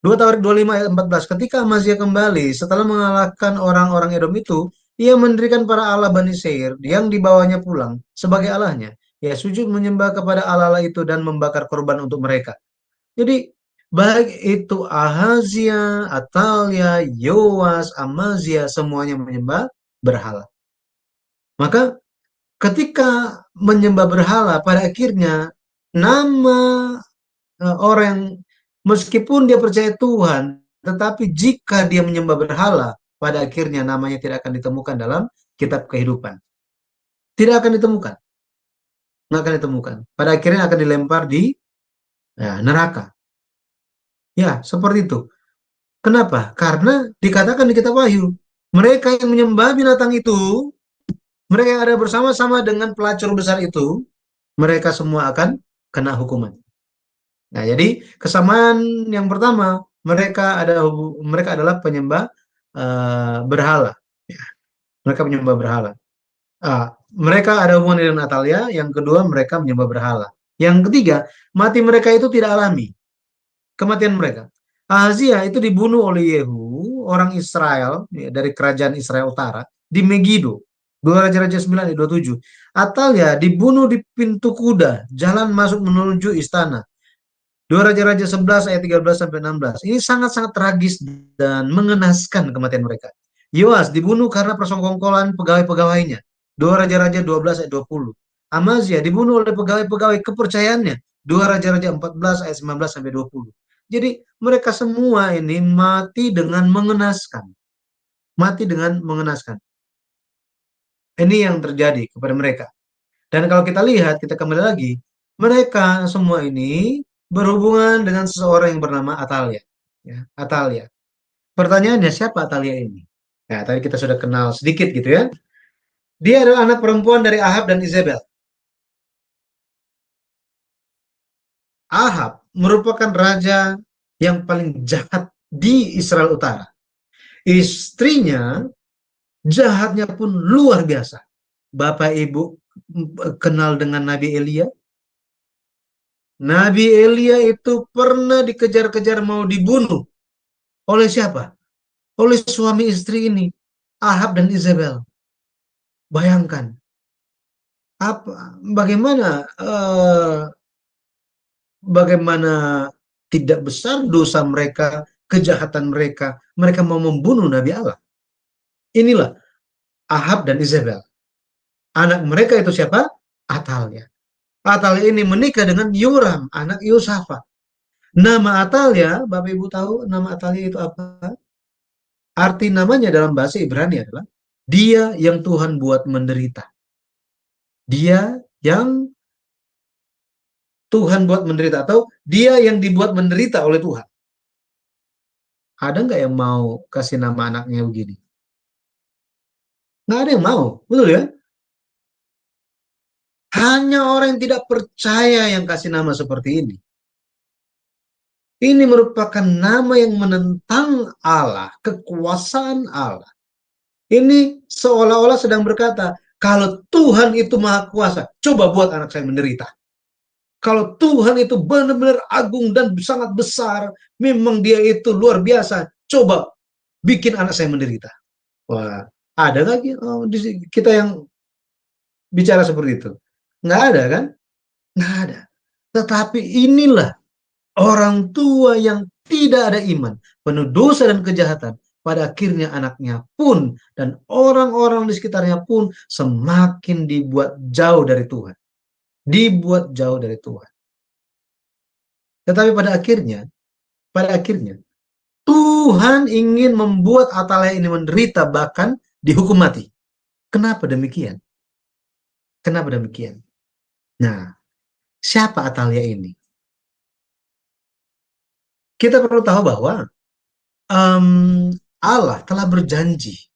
2 Tawarik 25 ayat 14. Ketika Amazia kembali setelah mengalahkan orang-orang Edom itu, ia mendirikan para Allah Bani Seir yang dibawanya pulang sebagai Allahnya. Ia sujud menyembah kepada Allah itu dan membakar korban untuk mereka. Jadi baik itu Ahazia, Atalia, Yoas, Amazia, semuanya menyembah berhala. Maka ketika menyembah berhala, pada akhirnya nama orang meskipun dia percaya Tuhan, tetapi jika dia menyembah berhala, pada akhirnya namanya tidak akan ditemukan dalam kitab kehidupan. Tidak akan ditemukan. Nggak akan ditemukan. Pada akhirnya akan dilempar di neraka. Ya, seperti itu. Kenapa? Karena dikatakan di kitab Wahyu, mereka yang menyembah binatang itu, mereka yang ada bersama-sama dengan pelacur besar itu, mereka semua akan kena hukuman. Nah, jadi kesamaan yang pertama, mereka adalah penyembah berhala. Ya, mereka penyembah berhala. Mereka ada hubungan dengan Atalia. Yang kedua, mereka menyembah berhala. Yang ketiga, mati mereka itu tidak alami. Kematian mereka. Ahazia itu dibunuh oleh Yehu, orang Israel, ya, dari kerajaan Israel Utara. di Megido. 2 Raja-Raja 9 ayat 27. Atalia dibunuh di pintu kuda, jalan masuk menuju istana. 2 Raja-Raja 11 ayat 13 sampai 16. Ini sangat-sangat tragis dan mengenaskan kematian mereka. Yoas dibunuh karena persengkongkolan pegawai-pegawainya. 2 Raja-Raja 12 ayat 20. Amazia dibunuh oleh pegawai-pegawai kepercayaannya. 2 Raja-Raja 14 ayat 19 sampai 20. Jadi mereka semua ini mati dengan mengenaskan. Mati dengan mengenaskan. Ini yang terjadi kepada mereka. Dan kalau kita lihat, kita kembali lagi, mereka semua ini berhubungan dengan seseorang yang bernama Atalia. Ya, Atalia. Pertanyaannya, siapa Atalia ini? Nah, tadi kita sudah kenal sedikit gitu ya. Dia adalah anak perempuan dari Ahab dan Izebel. Ahab merupakan raja yang paling jahat di Israel Utara. Istrinya jahatnya pun luar biasa. Bapak Ibu kenal dengan Nabi Elia? Nabi Elia itu pernah dikejar-kejar mau dibunuh. Oleh siapa? Oleh suami istri ini, Ahab dan Izebel. Bayangkan, bagaimana bagaimana tidak besar dosa mereka, kejahatan mereka. Mereka mau membunuh Nabi Allah. Inilah Ahab dan Izebel. Anak mereka itu siapa? Atalia. Atalia ini menikah dengan Yoram, anak Yosafat. Nama Atalia, Bapak Ibu tahu nama Atalia itu apa? Arti namanya dalam bahasa Ibrani adalah dia yang Tuhan buat menderita. Dia yang Tuhan buat menderita, atau dia yang dibuat menderita oleh Tuhan. Ada nggak yang mau kasih nama anaknya begini? Nggak ada yang mau, betul ya? Hanya orang yang tidak percaya yang kasih nama seperti ini. Ini merupakan nama yang menentang Allah, kekuasaan Allah. Ini seolah-olah sedang berkata, kalau Tuhan itu maha kuasa, coba buat anak saya menderita. Kalau Tuhan itu benar-benar agung dan sangat besar, memang dia itu luar biasa, coba bikin anak saya menderita. Wah, ada lagi kita yang bicara seperti itu? Nggak ada kan? Nggak ada. Tetapi inilah orang tua yang tidak ada iman, penuh dosa dan kejahatan. Pada akhirnya anaknya pun dan orang-orang di sekitarnya pun semakin dibuat jauh dari Tuhan. Dibuat jauh dari Tuhan. Tetapi pada akhirnya Tuhan ingin membuat Atalia ini menderita, bahkan dihukum mati. Kenapa demikian? Kenapa demikian? Nah, siapa Atalia ini? Kita perlu tahu bahwa Allah telah berjanji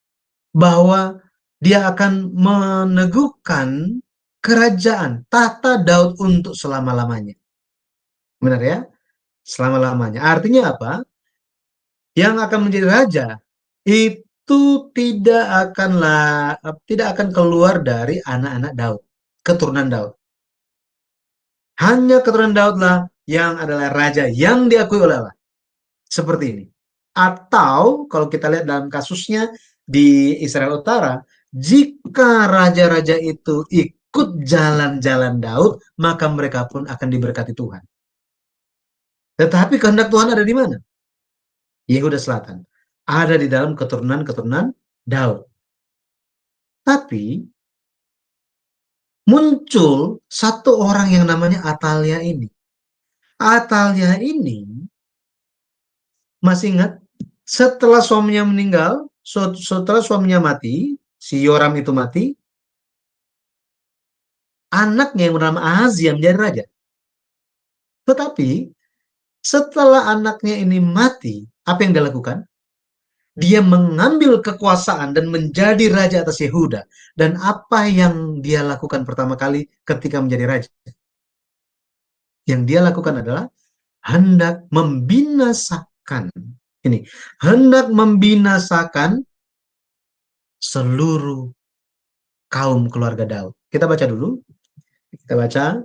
bahwa dia akan meneguhkan kerajaan tahta Daud untuk selama-lamanya. Benar ya? Selama-lamanya. Artinya apa? Yang akan menjadi raja itu tidak akan keluar dari anak-anak Daud, keturunan Daud. Hanya keturunan Daudlah yang adalah raja yang diakui oleh Allah. Seperti ini. Atau kalau kita lihat dalam kasusnya di Israel Utara, jika raja-raja itu ikut jalan-jalan Daud, maka mereka pun akan diberkati Tuhan. Tetapi kehendak Tuhan ada di mana? Yehuda Selatan. Ada di dalam keturunan-keturunan Daud. Tapi muncul satu orang yang namanya Atalia ini. Atalia ini, masih ingat, setelah suaminya meninggal, setelah suaminya mati, si Yoram itu mati, anaknya yang bernama Ahazia menjadi raja. Tetapi setelah anaknya ini mati, apa yang dia lakukan? Dia mengambil kekuasaan dan menjadi raja atas Yehuda. Dan apa yang dia lakukan pertama kali ketika menjadi raja? Yang dia lakukan adalah hendak membinasakan. Ini, hendak membinasakan seluruh kaum keluarga Daud. Kita baca dulu. Kita baca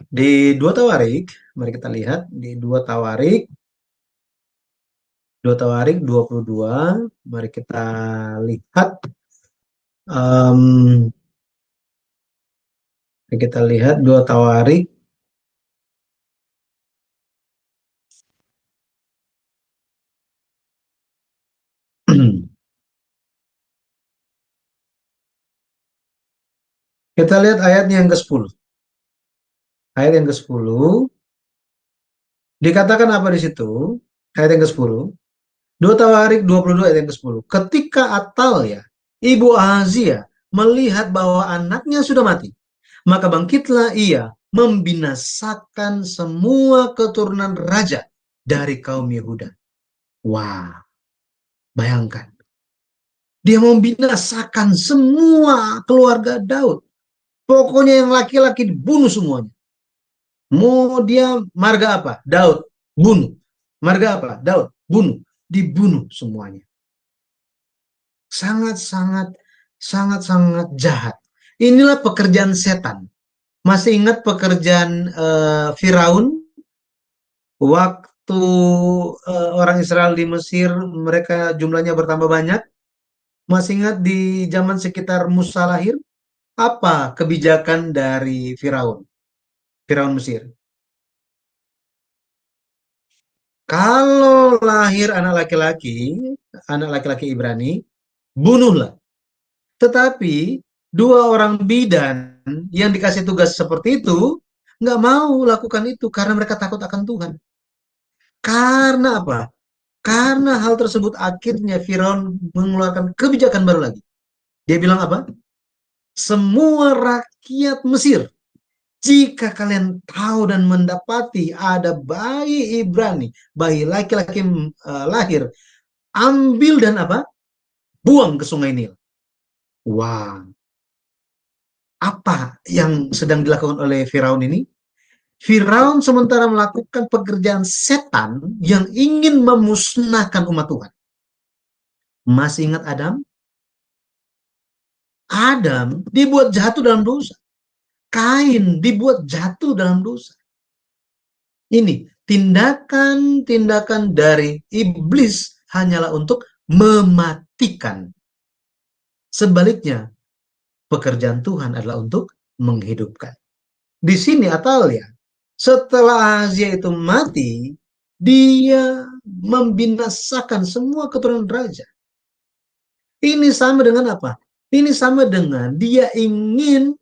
di 2 Tawarik. Mari kita lihat di 2 Tawarik. 2 Tawarik 22. Mari kita lihat Em, kita lihat 2 Tawarik. Kita lihat ayat yang ke-10. Ayat yang ke-10 dikatakan apa di situ? Ayat yang ke-10. 2 Tawarik 22 ayat yang ke-10. Ketika Atalia, ibu Ahazia, melihat bahwa anaknya sudah mati, maka bangkitlah ia membinasakan semua keturunan raja dari kaum Yehuda. Wah, bayangkan. Dia membinasakan semua keluarga Daud. Pokoknya yang laki-laki dibunuh semuanya. Mau dia marga apa? Daud, bunuh. Marga apa? Daud, bunuh. Dibunuh semuanya. Sangat-sangat jahat. Inilah pekerjaan setan. Masih ingat pekerjaan Firaun waktu orang Israel di Mesir, mereka jumlahnya bertambah banyak? Masih ingat di zaman sekitar Musa lahir? Apa kebijakan dari Firaun? Firaun Mesir. Kalau lahir anak laki-laki Ibrani, bunuhlah. Tetapi 2 orang bidan yang dikasih tugas seperti itu nggak mau lakukan itu karena mereka takut akan Tuhan. Karena apa? Karena hal tersebut akhirnya Firaun mengeluarkan kebijakan baru lagi. Dia bilang apa? Semua rakyat Mesir, jika kalian tahu dan mendapati ada bayi Ibrani, bayi laki-laki lahir, ambil dan apa? Buang ke sungai Nil. Wah, apa yang sedang dilakukan oleh Firaun ini? Firaun sementara melakukan pekerjaan setan yang ingin memusnahkan umat Tuhan. Masih ingat Adam? Adam dibuat jatuh dalam dosa. Kain dibuat jatuh dalam dosa. Ini tindakan-tindakan dari iblis hanyalah untuk mematikan. Sebaliknya, pekerjaan Tuhan adalah untuk menghidupkan. Di sini Atalia, setelah Ahazia itu mati, dia membinasakan semua keturunan raja. Ini sama dengan apa? Ini sama dengan dia ingin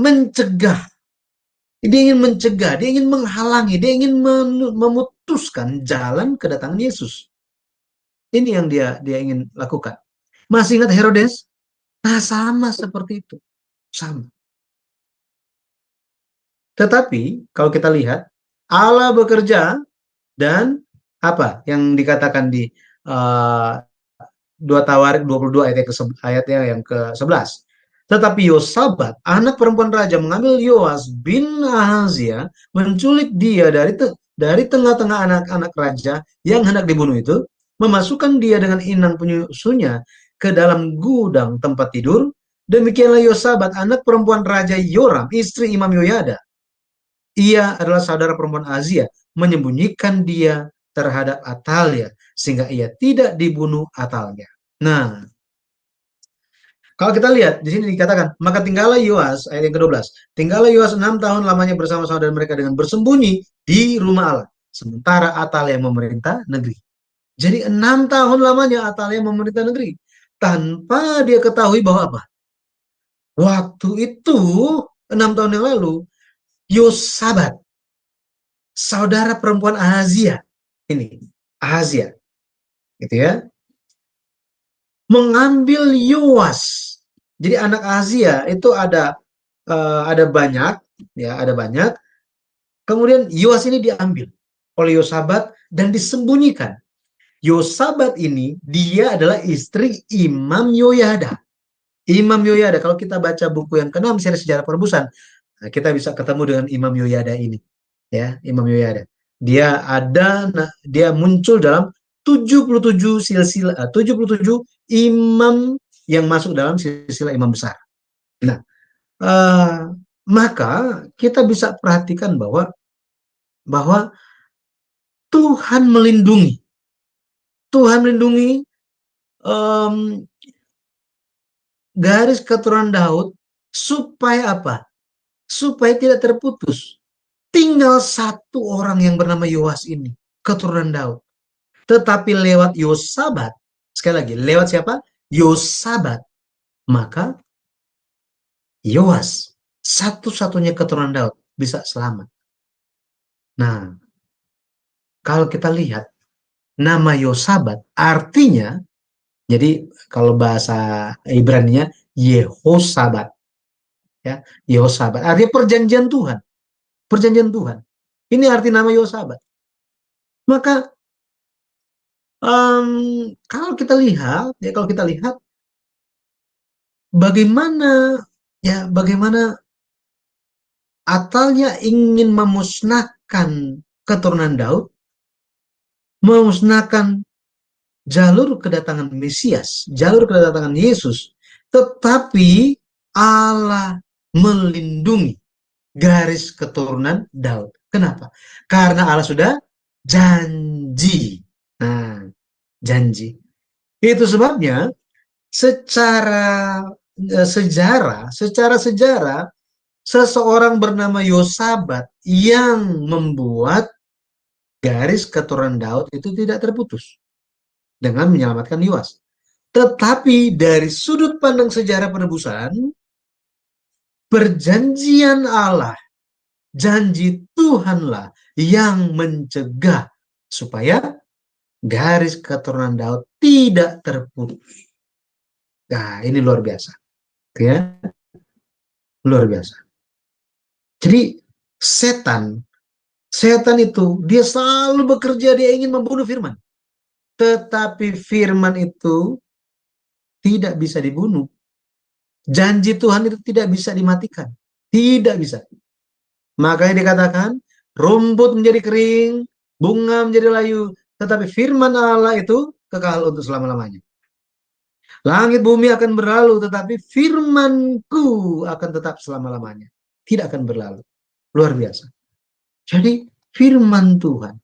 mencegah, dia ingin menghalangi, dia ingin memutuskan jalan kedatangan Yesus. Ini yang dia ingin lakukan. Masih ingat Herodes? Nah, sama seperti itu. Sama. Tetapi kalau kita lihat, Allah bekerja dan apa yang dikatakan di 2 Tawarik 22 ayatnya yang ke-11. Tetapi Yosabat, anak perempuan raja, mengambil Yoas bin Ahazia, menculik dia dari tengah-tengah anak-anak raja yang hendak dibunuh itu, memasukkan dia dengan inang penyusunya ke dalam gudang tempat tidur. Demikianlah Yosabat, anak perempuan raja Yoram, istri Imam Yoyada. Ia adalah saudara perempuan Ahazia, menyembunyikan dia terhadap Atalia, sehingga ia tidak dibunuh Atalia. Nah, kalau kita lihat di sini dikatakan, maka tinggallah Yoas, ayat yang ke-12. Tinggallah Yoas 6 tahun lamanya bersama-sama dengan mereka dengan bersembunyi di rumah Allah, sementara Atalia memerintah negeri. Jadi 6 tahun lamanya Atalia memerintah negeri, tanpa dia ketahui bahwa apa? Waktu itu 6 tahun yang lalu, Yosabat, saudara perempuan Ahazia, ini Ahazia, gitu ya, mengambil Yoas. Jadi anak Ahazia itu ada banyak, ya, ada banyak. Kemudian Yoas ini diambil oleh Yosabat dan disembunyikan. Yosabat ini dia adalah istri Imam Yoyada. Imam Yoyada, kalau kita baca buku yang ke-6 seri sejarah perebusan, nah, kita bisa ketemu dengan Imam Yoyada ini, ya, Imam Yoyada. Dia muncul dalam 77 imam yang masuk dalam silsilah imam besar. Nah, maka kita bisa perhatikan bahwa Tuhan melindungi garis keturunan Daud supaya apa? Supaya tidak terputus. Tinggal satu orang yang bernama Yoas ini, keturunan Daud. Tetapi lewat Yosabat, sekali lagi, lewat siapa? Yosabat. Maka Yoas, satu-satunya keturunan Daud, bisa selamat. Nah, kalau kita lihat, nama Yosabat artinya, jadi kalau bahasa Ibrani-nya, Yehosabat. Ya, Yehosabat, artinya perjanjian Tuhan. Perjanjian Tuhan. Ini arti nama Yosabat. Maka kalau kita lihat, bagaimana Atalnya ingin memusnahkan keturunan Daud, memusnahkan jalur kedatangan Mesias, jalur kedatangan Yesus, tetapi Allah melindungi garis keturunan Daud. Kenapa? Karena Allah sudah janji. Nah, janji. Itu sebabnya secara sejarah, seseorang bernama Yosabat yang membuat garis keturunan Daud itu tidak terputus dengan menyelamatkan Yoas. Tetapi dari sudut pandang sejarah penebusan, perjanjian Allah, janji Tuhanlah yang mencegah supaya garis keturunan Daud tidak terputus. Nah, ini luar biasa. Ya. Luar biasa. Jadi setan itu dia selalu bekerja, dia ingin membunuh firman. Tetapi firman itu tidak bisa dibunuh. Janji Tuhan itu tidak bisa dimatikan. Tidak bisa. Makanya dikatakan rumput menjadi kering, bunga menjadi layu, tetapi firman Allah itu kekal untuk selama-lamanya. Langit bumi akan berlalu, tetapi firmanku akan tetap selama-lamanya. Tidak akan berlalu. Luar biasa. Jadi firman Tuhan,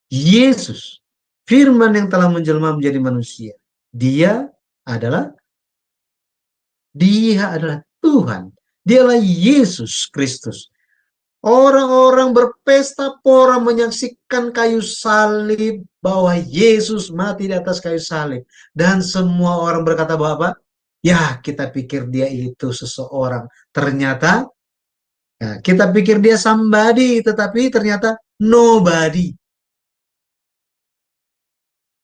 Yesus, firman yang telah menjelma menjadi manusia, dia adalah Tuhan. Dialah Yesus Kristus. Orang-orang berpesta pora menyaksikan kayu salib, bahwa Yesus mati di atas kayu salib. Dan semua orang berkata bahwa apa? Ya, kita pikir dia itu seseorang. Ternyata, ya, kita pikir dia somebody, tetapi ternyata nobody.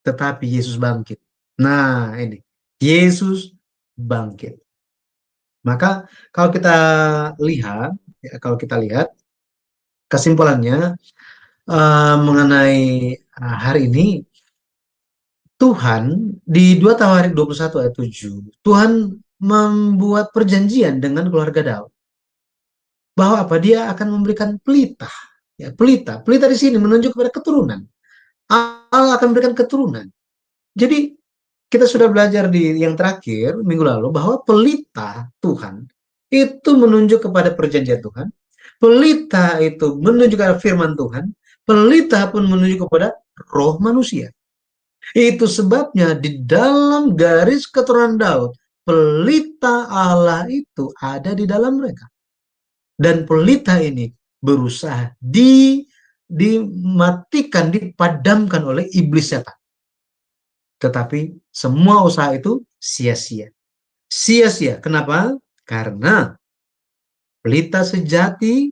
Tetapi Yesus bangkit. Nah, ini. Yesus bangkit. Maka kalau kita lihat, kesimpulannya mengenai hari ini, Tuhan di 2 Tawarik 21 ayat 7, Tuhan membuat perjanjian dengan keluarga Daud bahwa apa? Dia akan memberikan pelita. Ya, pelita di sini menunjuk kepada keturunan. Allah akan memberikan keturunan. Jadi kita sudah belajar di yang terakhir minggu lalu bahwa pelita Tuhan itu menunjuk kepada perjanjian Tuhan. Pelita itu menunjuk kepada firman Tuhan. Pelita pun menunjuk kepada roh manusia. Itu sebabnya di dalam garis keturunan Daud, pelita Allah itu ada di dalam mereka. Dan pelita ini berusaha dimatikan, dipadamkan oleh iblis setan. Tetapi semua usaha itu sia-sia. Sia-sia. Kenapa? Karena pelita sejati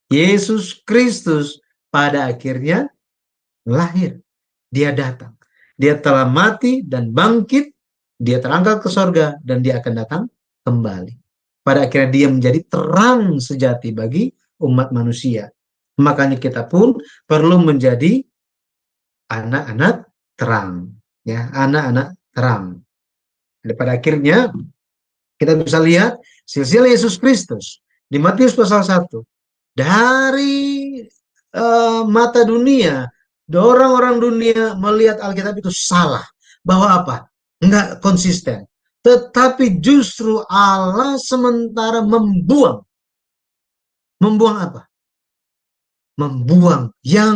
Yesus Kristus pada akhirnya lahir. Dia datang. Dia telah mati dan bangkit. Dia terangkat ke sorga dan dia akan datang kembali. Pada akhirnya dia menjadi terang sejati bagi umat manusia. Makanya kita pun perlu menjadi anak-anak terang. Ya, anak-anak terang. Dan pada akhirnya kita bisa lihat silsilah Yesus Kristus di Matius pasal 1. Dari mata dunia, orang-orang dunia melihat Alkitab itu salah. Bahwa apa? Enggak konsisten. Tetapi justru Allah sementara membuang. Membuang apa? Membuang yang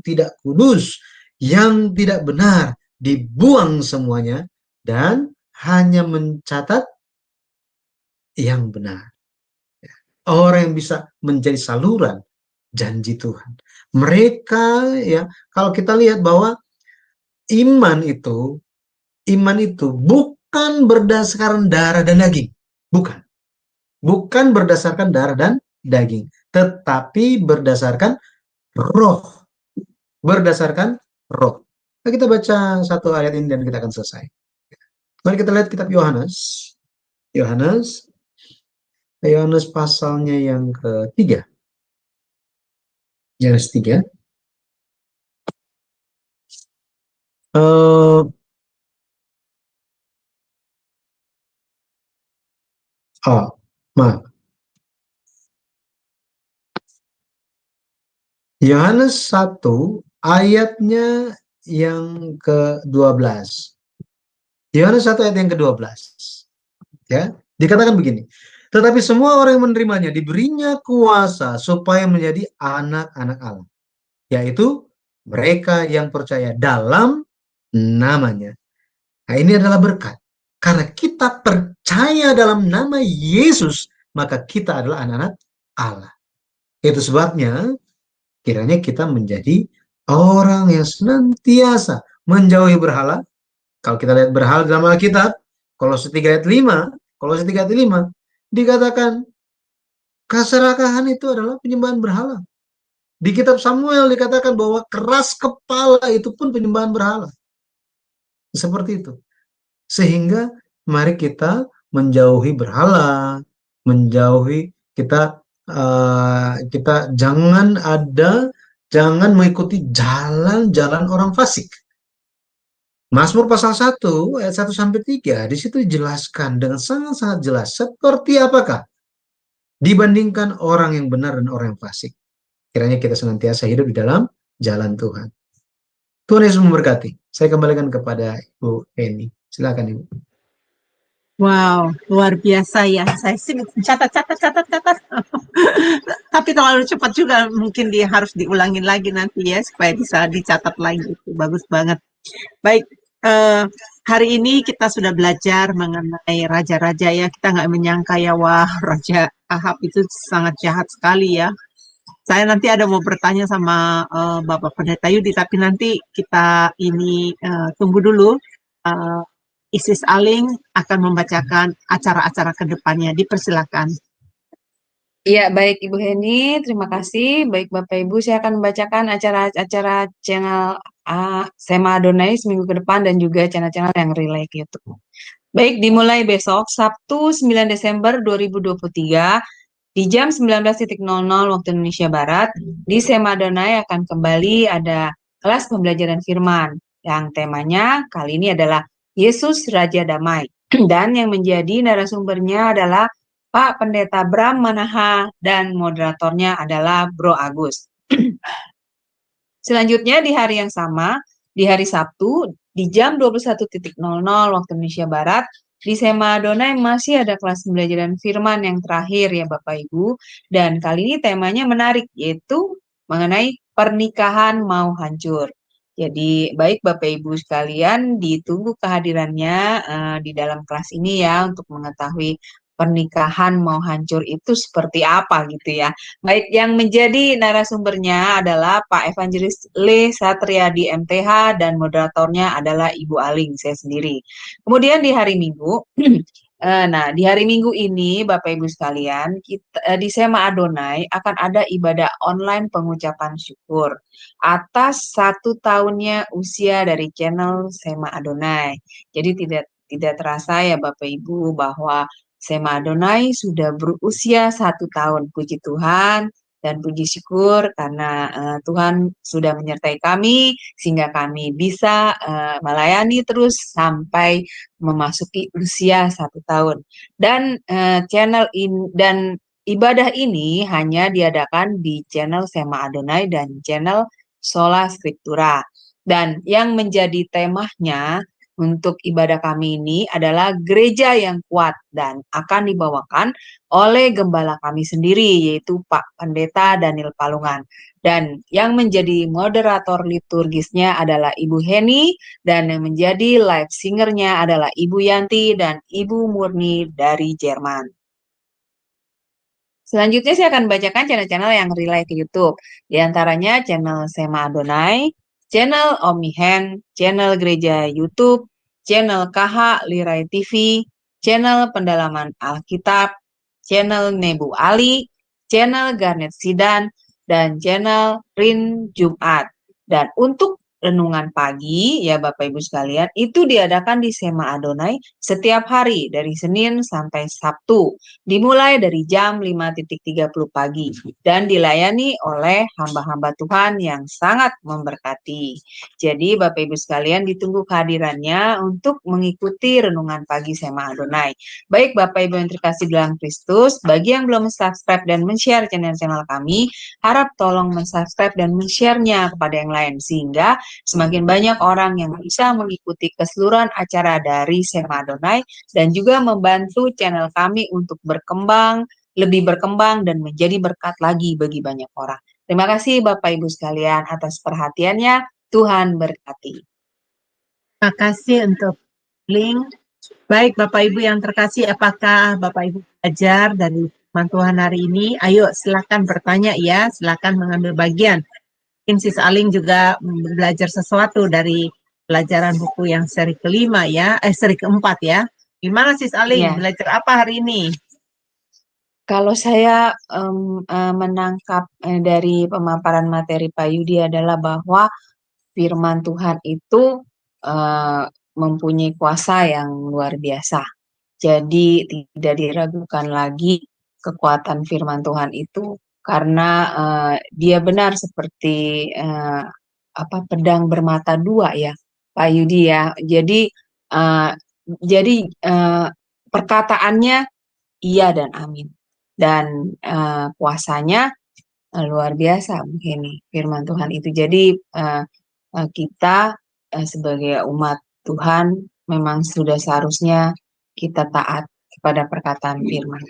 tidak kudus, yang tidak benar, dibuang semuanya, dan hanya mencatat yang benar. Orang yang bisa menjadi saluran janji Tuhan. Mereka ya, kalau kita lihat bahwa iman itu bukan berdasarkan darah dan daging. Bukan. Bukan berdasarkan darah dan daging, tetapi berdasarkan roh. Berdasarkan roh. Nah, kita baca satu ayat ini dan kita akan selesai. Mari kita lihat kitab Yohanes. Yohanes pasalnya yang ketiga. Yohanes 3. Maaf. Yohanes 1 ayatnya yang ke-12. Yohanes 1 ayat yang ke-12. Ya, dikatakan begini. Tetapi semua orang yang menerimanya diberinya kuasa supaya menjadi anak-anak Allah, yaitu mereka yang percaya dalam namanya. Nah, ini adalah berkat. Karena kita percaya dalam nama Yesus, maka kita adalah anak-anak Allah. Itu sebabnya kiranya kita menjadi orang yang senantiasa menjauhi berhala. Kalau kita lihat berhala dalam Alkitab, Kolose 3 ayat 5 dikatakan keserakahan itu adalah penyembahan berhala. Di kitab Samuel dikatakan bahwa keras kepala itu pun penyembahan berhala. Seperti itu. Sehingga mari kita menjauhi berhala, menjauhi kita jangan mengikuti jalan-jalan orang fasik. Mazmur pasal 1 ayat 1 sampai 3 di situ dijelaskan dengan sangat-sangat jelas seperti apakah dibandingkan orang yang benar dan orang yang fasik. Kiranya kita senantiasa hidup di dalam jalan Tuhan. Tuhan Yesus memberkati. Saya kembalikan kepada Ibu Eni. Silakan Ibu. Wow, luar biasa ya. Saya sih catat. Tapi terlalu cepat juga, mungkin dia harus diulangin lagi nanti ya, supaya bisa dicatat lagi. Itu bagus banget. Baik, hari ini kita sudah belajar mengenai raja-raja ya. Kita nggak menyangka ya, wah Raja Ahab itu sangat jahat sekali ya. Saya nanti ada mau bertanya sama Bapak Pendeta Yudi, tapi nanti kita ini tunggu dulu. Isis Aling akan membacakan acara-acara ke depannya. Dipersilakan. Iya, baik Ibu Heni, terima kasih. Baik Bapak Ibu, saya akan membacakan acara-acara channel Sema Adonai seminggu ke depan dan juga channel-channel yang relay YouTube. Baik, dimulai besok Sabtu 9 Desember 2023 di jam 19.00 waktu Indonesia Barat di Sema Adonai akan kembali ada kelas pembelajaran firman yang temanya kali ini adalah Yesus Raja Damai dan yang menjadi narasumbernya adalah Pak Pendeta Bram Manaha dan moderatornya adalah Bro Agus. Selanjutnya di hari yang sama, di hari Sabtu, di jam 21.00 waktu Indonesia Barat, di Sema Adonai masih ada kelas pembelajaran firman yang terakhir ya Bapak Ibu. Dan kali ini temanya menarik, yaitu mengenai pernikahan mau hancur. Jadi baik Bapak Ibu sekalian, ditunggu kehadirannya di dalam kelas ini ya untuk mengetahui pernikahan mau hancur itu seperti apa gitu ya. Baik, yang menjadi narasumbernya adalah Pak Evangelis Le Satriadi MTH dan moderatornya adalah Ibu Aling, saya sendiri. Kemudian di hari Minggu, nah di hari Minggu ini Bapak Ibu sekalian, kita, di Sema Adonai akan ada ibadah online pengucapan syukur atas 1 tahunnya usia dari channel Sema Adonai. Jadi tidak terasa ya Bapak Ibu bahwa Sema Adonai sudah berusia 1 tahun. Puji Tuhan dan puji syukur karena Tuhan sudah menyertai kami sehingga kami bisa melayani terus sampai memasuki usia 1 tahun. Dan channel ini dan ibadah ini hanya diadakan di channel Sema Adonai dan channel Sola Scriptura. Dan yang menjadi temanya untuk ibadah kami ini adalah gereja yang kuat dan akan dibawakan oleh gembala kami sendiri yaitu Pak Pendeta Daniel Palungan. Dan yang menjadi moderator liturgisnya adalah Ibu Heni dan yang menjadi live singernya adalah Ibu Yanti dan Ibu Murni dari Jerman. Selanjutnya saya akan bacakan channel-channel yang relay ke YouTube. Di antaranya channel Sema Adonai, channel Omihen, channel Gereja YouTube, channel KH Lirai TV, channel Pendalaman Alkitab, channel Nebu Ali, channel Garnet Sidan, dan channel Rin Jumat. Dan untuk renungan pagi, ya Bapak Ibu sekalian, itu diadakan di Sema Adonai setiap hari dari Senin sampai Sabtu, dimulai dari jam 5.30 pagi dan dilayani oleh hamba-hamba Tuhan yang sangat memberkati. Jadi Bapak Ibu sekalian, ditunggu kehadirannya untuk mengikuti renungan pagi Sema Adonai. Baik Bapak Ibu yang terkasih dalam Kristus, bagi yang belum subscribe dan men-share channel-channel kami, harap tolong men-subscribe dan men-share-nya kepada yang lain, sehingga semakin banyak orang yang bisa mengikuti keseluruhan acara dari Sema Adonai dan juga membantu channel kami untuk berkembang, lebih berkembang dan menjadi berkat lagi bagi banyak orang. Terima kasih Bapak Ibu sekalian atas perhatiannya. Tuhan berkati. Terima kasih untuk link. Baik Bapak Ibu yang terkasih, apakah Bapak Ibu belajar dari firman Tuhan hari ini? Ayo silakan bertanya ya, silakan mengambil bagian. Mungkin Sis Aling juga belajar sesuatu dari pelajaran buku yang seri kelima ya, seri keempat ya. Gimana Sis Aling, Ya. belajar apa hari ini? Kalau saya menangkap dari pemaparan materi Pak Yudi adalah bahwa firman Tuhan itu mempunyai kuasa yang luar biasa. Jadi tidak diragukan lagi kekuatan firman Tuhan itu karena dia benar seperti pedang bermata dua ya, Pak Yudi ya. Jadi perkataannya iya dan amin, dan kuasanya luar biasa begini firman Tuhan itu. Jadi kita sebagai umat Tuhan memang sudah seharusnya kita taat kepada perkataan firman.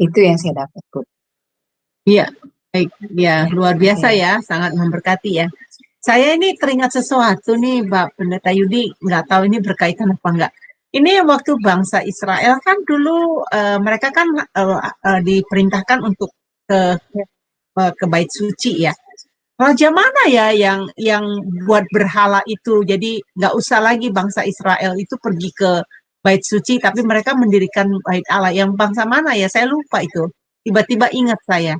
Itu yang saya dapat, Bu. Iya, baik. Ya, luar biasa ya, sangat memberkati ya. Saya ini teringat sesuatu nih, Mbak Pendeta Yudi, nggak tahu ini berkaitan apa enggak. Ini waktu bangsa Israel kan dulu mereka kan diperintahkan untuk ke bait suci ya. Raja mana ya yang buat berhala itu? Jadi nggak usah lagi bangsa Israel itu pergi ke bait suci, tapi mereka mendirikan bait Allah. Yang bangsa mana ya? Saya lupa itu. Tiba-tiba ingat saya.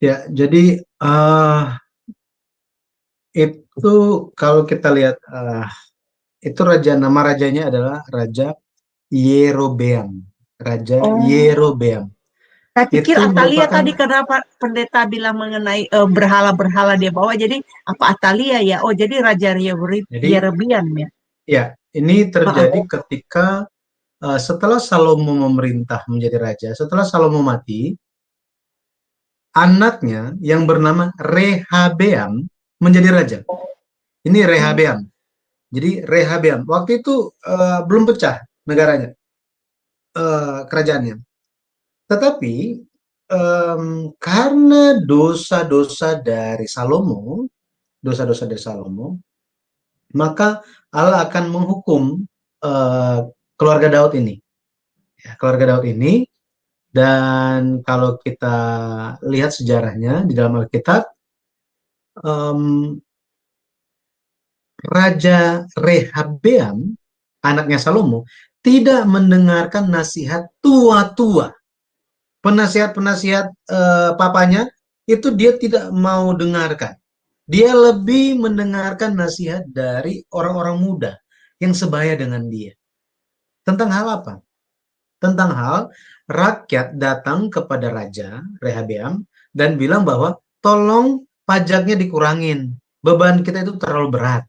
Ya, jadi itu kalau kita lihat itu nama rajanya adalah Raja Yerobeam. Raja Yerobeam. Saya pikir Itu Atalia merupakan, tadi kenapa pendeta bilang mengenai berhala-berhala dia bawa. Jadi apa Atalia ya? Oh, jadi Raja Yerobeam ya. Ya, ini terjadi ketika setelah Salomo memerintah menjadi raja, setelah Salomo mati, anaknya yang bernama Rehabeam menjadi raja. Ini Rehabeam. Jadi Rehabeam waktu itu belum pecah negaranya, kerajaannya. Tetapi karena dosa-dosa dari Salomo, maka Allah akan menghukum keluarga Daud ini. Ya, keluarga Daud ini, dan kalau kita lihat sejarahnya di dalam Alkitab, Raja Rehabeam, anaknya Salomo, tidak mendengarkan nasihat tua-tua. Penasihat-penasihat papanya itu dia tidak mau dengarkan. Dia lebih mendengarkan nasihat dari orang-orang muda yang sebaya dengan dia. Tentang hal apa? Tentang hal rakyat datang kepada Raja Rehabeam dan bilang bahwa tolong pajaknya dikurangin. Beban kita itu terlalu berat.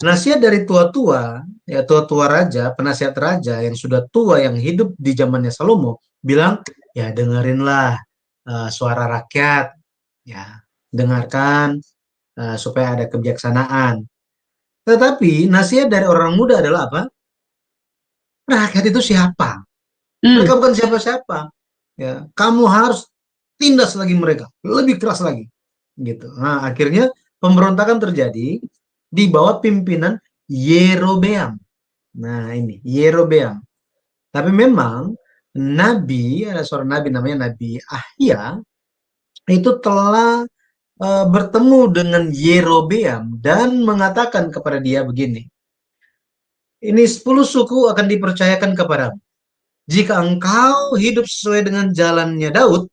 Nasihat dari tua-tua, ya tua-tua raja, penasihat raja yang sudah tua yang hidup di zamannya Salomo bilang, ya dengerinlah suara rakyat, ya dengarkan supaya ada kebijaksanaan. Tetapi nasihat dari orang muda adalah apa? Rakyat itu siapa? Mereka bukan siapa-siapa. Ya, kamu harus tindas lagi mereka, lebih keras lagi, gitu. Nah, akhirnya pemberontakan terjadi di bawah pimpinan Yerobeam. Nah, ini Yerobeam. Tapi memang ada seorang nabi namanya Nabi Ahia, itu telah bertemu dengan Yerobeam dan mengatakan kepada dia begini, ini 10 suku akan dipercayakan kepadamu. Jika engkau hidup sesuai dengan jalannya Daud,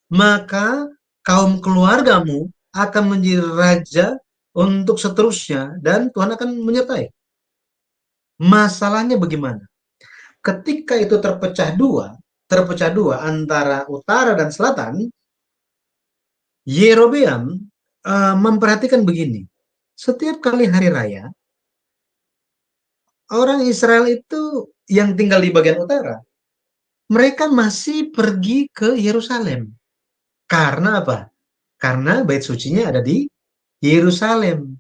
maka kaum keluargamu akan menjadi raja untuk seterusnya dan Tuhan akan menyertai. Masalahnya bagaimana? Ketika itu terpecah dua antara utara dan selatan, Yerobeam memperhatikan begini. Setiap kali hari raya, orang Israel itu yang tinggal di bagian utara, mereka masih pergi ke Yerusalem. Karena apa? Karena bait sucinya ada di Yerusalem.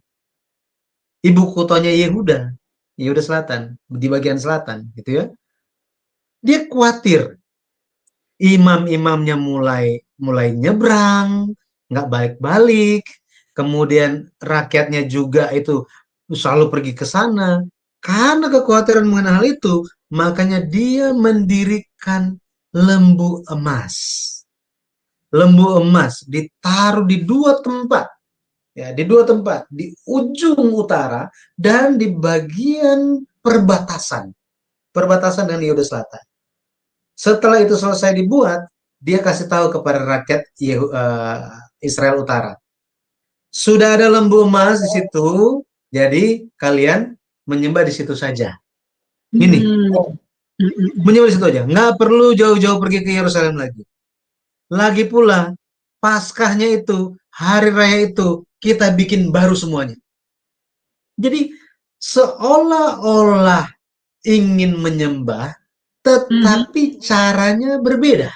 Ibu kotanya Yehuda, Yehuda Selatan, di bagian selatan, gitu ya. Dia khawatir imam-imamnya mulai nyebrang, nggak balik-balik, kemudian rakyatnya juga itu selalu pergi ke sana. Karena kekhawatiran mengenai hal itu, makanya dia mendirikan lembu emas. Lembu emas ditaruh di dua tempat, ya, di dua tempat, di ujung utara dan di bagian perbatasan dengan Yehuda Selatan. Setelah itu selesai dibuat, dia kasih tahu kepada rakyat Israel Utara. Sudah ada lembu emas di situ, jadi kalian menyembah di situ saja. Ini, menyembah di situ aja, nggak perlu jauh-jauh pergi ke Yerusalem lagi. Lagi pula, Paskahnya itu, hari raya itu, kita bikin baru semuanya. Jadi, seolah-olah ingin menyembah, tetapi caranya berbeda.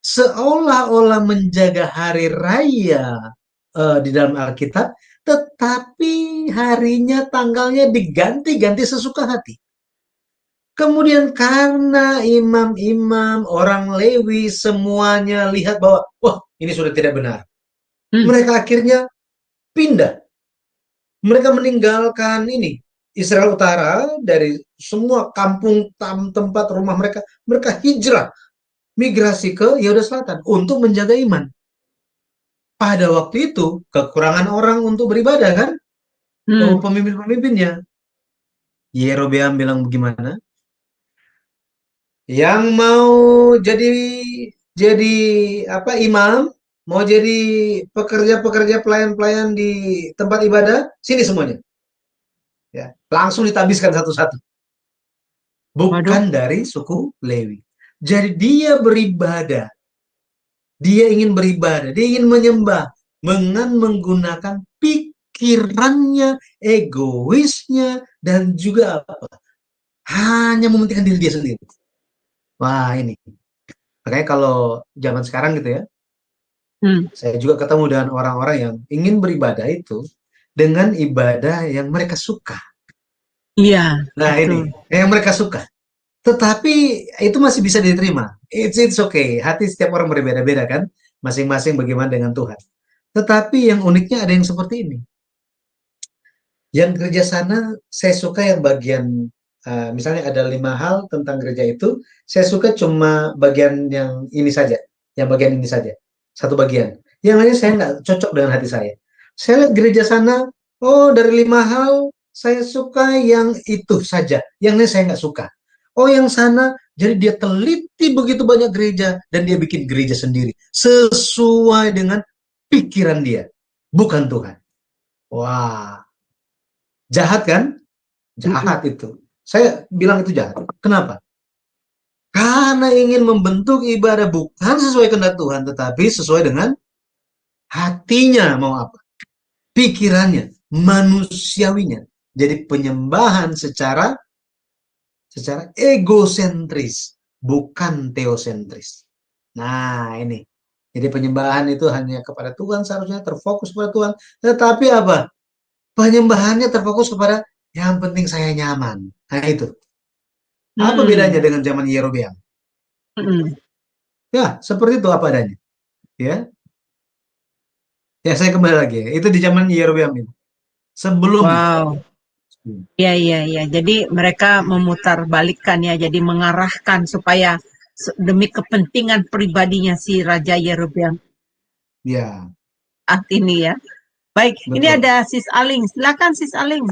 Seolah-olah menjaga hari raya di dalam Alkitab, tetapi harinya, tanggalnya diganti-ganti sesuka hati. Kemudian karena imam-imam, orang Lewi, semuanya lihat bahwa, wah, ini sudah tidak benar. Mereka akhirnya pindah. Mereka meninggalkan ini, Israel Utara, dari semua kampung, tempat rumah mereka hijrah, migrasi ke Yehuda Selatan untuk menjaga iman. Pada waktu itu, kekurangan orang untuk beribadah kan? Pemimpin-pemimpinnya. Yerobeam bilang bagaimana? Yang mau jadi apa, imam, mau jadi pekerja-pekerja, pelayan-pelayan di tempat ibadah, sini semuanya. Ya, langsung ditabiskan satu-satu. Bukan dari suku Lewi. Jadi dia beribadah. Dia ingin beribadah, dia ingin menyembah dengan menggunakan pikirannya, egoisnya, dan juga apa? Hanya mementingkan diri dia sendiri. Wah, ini. Makanya kalau zaman sekarang gitu ya, saya juga ketemu dengan orang-orang yang ingin beribadah itu dengan ibadah yang mereka suka. Iya. Nah, ini yang mereka suka. Tetapi itu masih bisa diterima. It's okay. Hati setiap orang berbeda-beda kan, masing-masing bagaimana dengan Tuhan. Tetapi yang uniknya ada yang seperti ini. Yang gereja sana, saya suka yang bagian misalnya ada 5 hal tentang gereja itu, saya suka cuma bagian yang ini saja, yang bagian ini saja, satu bagian. Yang lainnya saya nggak cocok dengan hati saya. Saya lihat gereja sana, oh dari 5 hal saya suka yang itu saja, yang lain saya nggak suka. Oh yang sana, jadi dia teliti begitu banyak gereja dan dia bikin gereja sendiri sesuai dengan pikiran dia, bukan Tuhan. Wah, jahat kan? Jahat itu. Saya bilang itu jahat. Kenapa? Karena ingin membentuk ibadah bukan sesuai kehendak Tuhan, tetapi sesuai dengan hatinya mau apa. Pikirannya, manusiawinya. Jadi penyembahan secara egosentris, bukan teosentris. Nah ini. Jadi penyembahan itu hanya kepada Tuhan, seharusnya terfokus pada Tuhan. Tetapi apa? Penyembahannya terfokus kepada yang penting saya nyaman. Nah itu. Apa bedanya dengan zaman Yerobeam? Ya, seperti itu apa adanya. Ya. Ya, saya kembali lagi. Itu di zaman Yerobeam itu. Sebelum. Wow. Ya. Jadi mereka memutarbalikkan ya, jadi mengarahkan supaya demi kepentingan pribadinya si Raja Yerobeam Ya, saat ini ya. Baik, ini betul. ada Sis Aling. Silakan Sis Aling.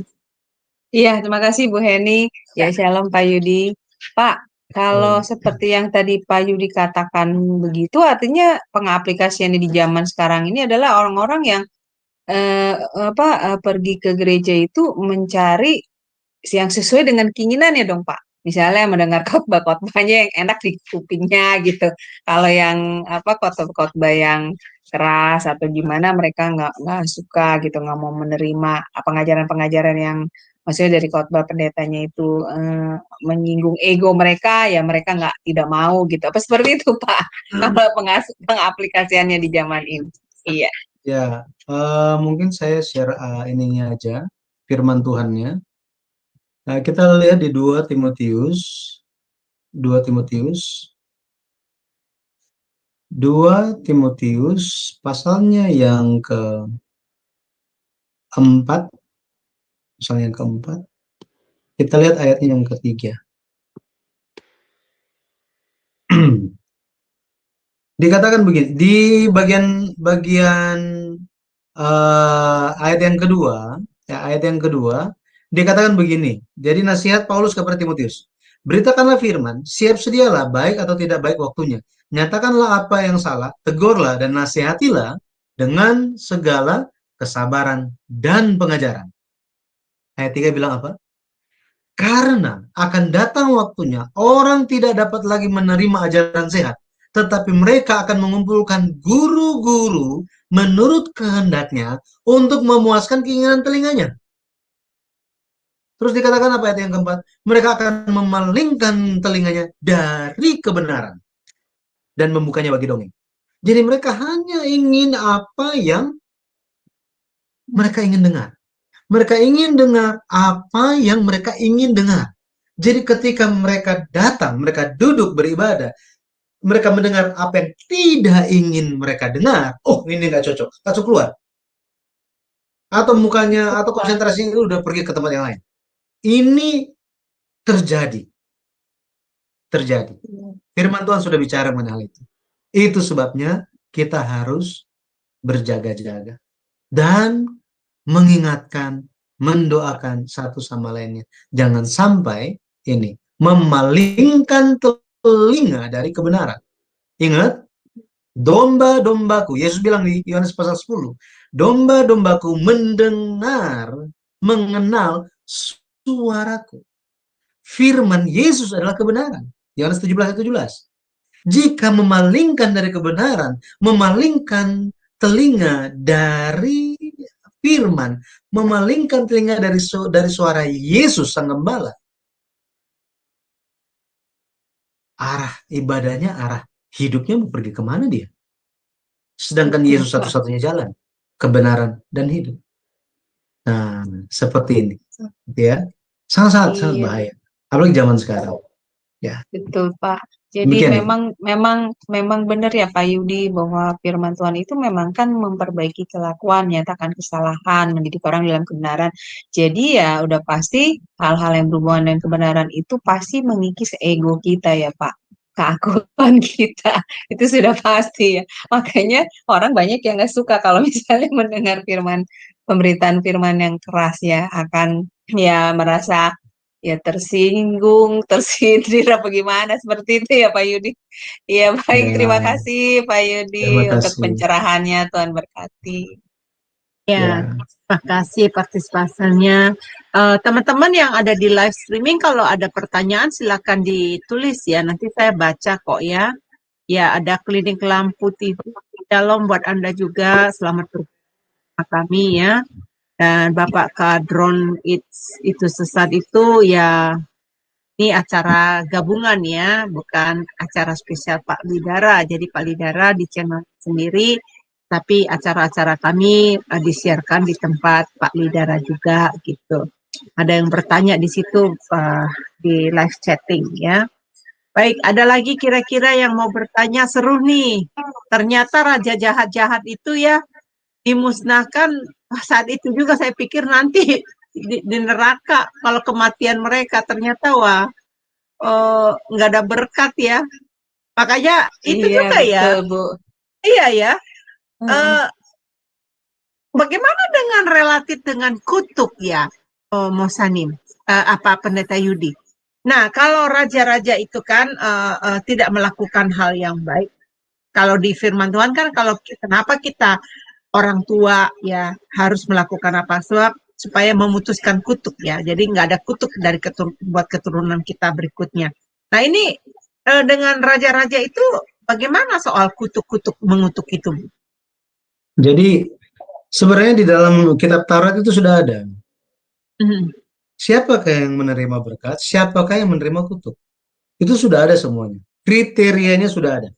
Iya, terima kasih Bu Heni. Ya, shalom Pak Yudi. Pak, kalau seperti yang tadi Pak Yudi katakan begitu, artinya pengaplikasiannya di zaman sekarang ini adalah orang-orang yang pergi ke gereja itu mencari yang sesuai dengan keinginannya dong Pak. Misalnya mendengar khotbah-khotbahnya yang enak di kupingnya gitu. Kalau yang khotbah-khotbah yang keras atau gimana mereka nggak suka gitu, nggak mau menerima pengajaran-pengajaran yang maksudnya dari khotbah pendetanya itu menyinggung ego mereka, ya mereka tidak mau gitu. Apa seperti itu Pak? Kalau pengaplikasiannya di zaman ini. Iya. Ya, mungkin saya share ininya aja, firman Tuhannya. Nah, kita lihat di 2 Timotius pasalnya yang keempat, kita lihat ayatnya yang ketiga. Dikatakan begini, di bagian ayat yang kedua, dikatakan begini. Jadi nasihat Paulus kepada Timotius. Beritakanlah firman, siap sedialah baik atau tidak baik waktunya. Nyatakanlah apa yang salah, tegurlah dan nasihatilah dengan segala kesabaran dan pengajaran. Ayat 3 bilang apa? Karena akan datang waktunya orang tidak dapat lagi menerima ajaran sehat, tetapi mereka akan mengumpulkan guru-guru menurut kehendaknya untuk memuaskan keinginan telinganya. Terus dikatakan apa ayat yang keempat? Mereka akan memalingkan telinganya dari kebenaran dan membukanya bagi dongeng. Jadi mereka hanya ingin apa yang mereka ingin dengar. Mereka ingin dengar apa yang mereka ingin dengar. Jadi ketika mereka datang, mereka duduk beribadah, mereka mendengar apa yang tidak ingin mereka dengar. Oh, ini nggak cocok, langsung keluar. Atau mukanya, atau konsentrasinya itu udah pergi ke tempat yang lain. Ini terjadi. Firman Tuhan sudah bicara mengenai hal itu. Itu sebabnya kita harus berjaga-jaga dan mengingatkan, mendoakan satu sama lainnya. Jangan sampai ini memalingkan telinga dari kebenaran. Ingat, domba-dombaku, Yesus bilang di Yohanes pasal 10, domba-dombaku mengenal suaraku. Firman Yesus adalah kebenaran. Yohanes 17:17. Jika memalingkan dari kebenaran, memalingkan telinga dari firman, memalingkan telinga dari suara Yesus Sang Gembala, arah ibadahnya, arah hidupnya mau pergi kemana dia? Sedangkan Yesus satu-satunya jalan, kebenaran, dan hidup. Nah, seperti ini. Ya, sangat bahaya. Apalagi zaman sekarang. Ya. Betul, Pak. Jadi Demikian, memang benar ya Pak Yudi bahwa firman Tuhan itu memang kan memperbaiki kelakuan, nyatakan kesalahan, mendidik orang dalam kebenaran. Jadi ya udah pasti hal-hal yang berhubungan dengan kebenaran itu pasti mengikis ego kita ya Pak. Keakuan kita itu sudah pasti ya. Makanya orang banyak yang nggak suka kalau misalnya mendengar pemberitaan firman yang keras ya, akan ya merasa ya tersinggung, tersindir apa gimana seperti itu ya Pak Yudi. Iya baik, terima ya, kasih Pak terima Yudi untuk kasih. pencerahannya, Tuhan berkati. Ya, terima kasih partisipasinya. Teman-teman yang ada di live streaming, kalau ada pertanyaan silakan ditulis ya. Nanti saya baca kok ya. Ya, ada Klinik Lampu TV. Shalom buat Anda juga. Selamat bersama kami ya. Dan Bapak Kadron itu sesat itu ya, ini acara gabungan ya, bukan acara spesial Pak Lidara. Jadi Pak Lidara di channel sendiri, tapi acara-acara kami disiarkan di tempat Pak Lidara juga gitu. Ada yang bertanya di situ di live chatting ya. Baik, ada lagi kira-kira yang mau bertanya? Seru nih. Ternyata raja jahat-jahat itu ya dimusnahkan saat itu juga. Saya pikir nanti di neraka kalau kematian mereka, ternyata wah nggak ada berkat ya. Makanya itu Iya, juga ya. betul, Bu. Iya ya. Heeh. Eh, Bagaimana dengan relatif dengan kutuk ya, Mosanim, apa Pendeta Yudi? Nah, kalau raja-raja itu kan tidak melakukan hal yang baik. Kalau di firman Tuhan kan, kenapa kita orang tua ya harus melakukan apa? Sebab supaya memutuskan kutuk ya. Jadi nggak ada kutuk dari buat keturunan kita berikutnya. Nah ini dengan raja-raja itu bagaimana soal kutuk-kutuk mengutuk itu? Jadi sebenarnya di dalam kitab Taurat itu sudah ada. Mhm. Siapakah yang menerima berkat, siapakah yang menerima kutuk. Itu sudah ada semuanya. Kriterianya sudah ada.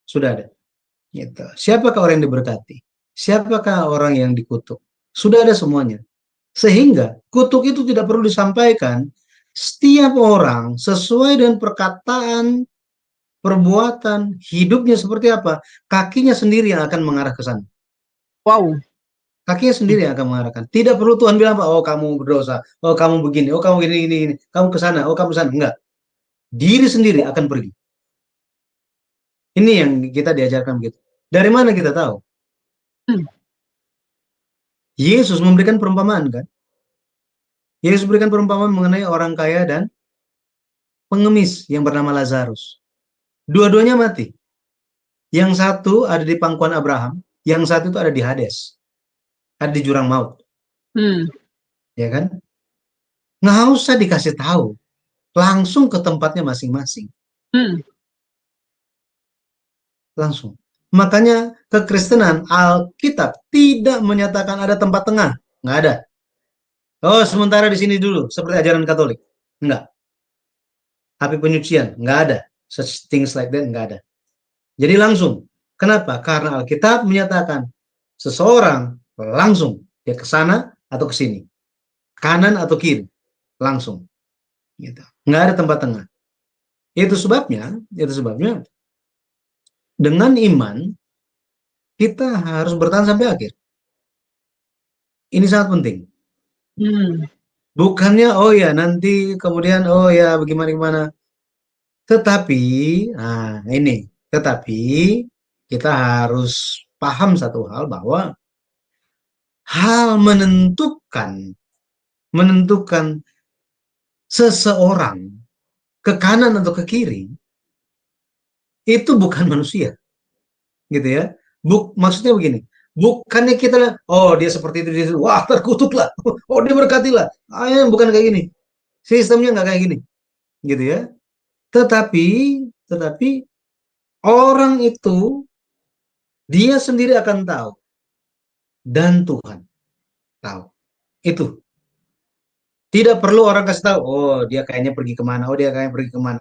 Sudah ada. Gitu. Siapakah orang yang diberkati? Siapakah orang yang dikutuk? Sudah ada semuanya. Sehingga kutuk itu tidak perlu disampaikan. Setiap orang sesuai dengan perkataan, perbuatan, hidupnya seperti apa, kakinya sendiri yang akan mengarah ke sana. Wow. Kakinya sendiri yang akan mengarahkan. Tidak perlu Tuhan bilang, oh kamu berdosa, oh kamu begini, oh kamu gini, kamu ke sana, oh kamu ke sana. Enggak. Diri sendiri akan pergi. Ini yang kita diajarkan begitu. Dari mana kita tahu? Yesus memberikan perumpamaan kan? Yesus berikan perumpamaan mengenai orang kaya dan pengemis yang bernama Lazarus. Dua-duanya mati. Yang satu ada di pangkuan Abraham, yang satu itu ada di Hades. Ada di jurang maut. Ya kan? Nggak usah dikasih tahu. Langsung ke tempatnya masing-masing. Langsung. Makanya kekristenan, Alkitab tidak menyatakan ada tempat tengah. Nggak ada. Oh, sementara di sini dulu, seperti ajaran Katolik. Enggak. Api penyucian, nggak ada. Such things like that, nggak ada. Jadi langsung. Kenapa? Karena Alkitab menyatakan seseorang langsung dia ke sana atau ke sini. Kanan atau kiri. Langsung. Gitu. Nggak ada tempat tengah. Itu sebabnya dengan iman kita harus bertahan sampai akhir. Ini sangat penting. Bukannya oh ya nanti kemudian oh ya bagaimana. Tetapi kita harus paham satu hal bahwa hal menentukan seseorang ke kanan atau ke kiri itu bukan manusia. Gitu ya. Maksudnya begini, bukannya kita oh dia seperti itu, wah terkutuklah, oh dia berkatilah, bukan kayak gini, sistemnya nggak kayak gini, gitu ya. Tetapi orang itu dia sendiri akan tahu dan Tuhan tahu itu. Tidak perlu orang kasih tahu, oh dia kayaknya pergi kemana, oh dia kayaknya pergi kemana,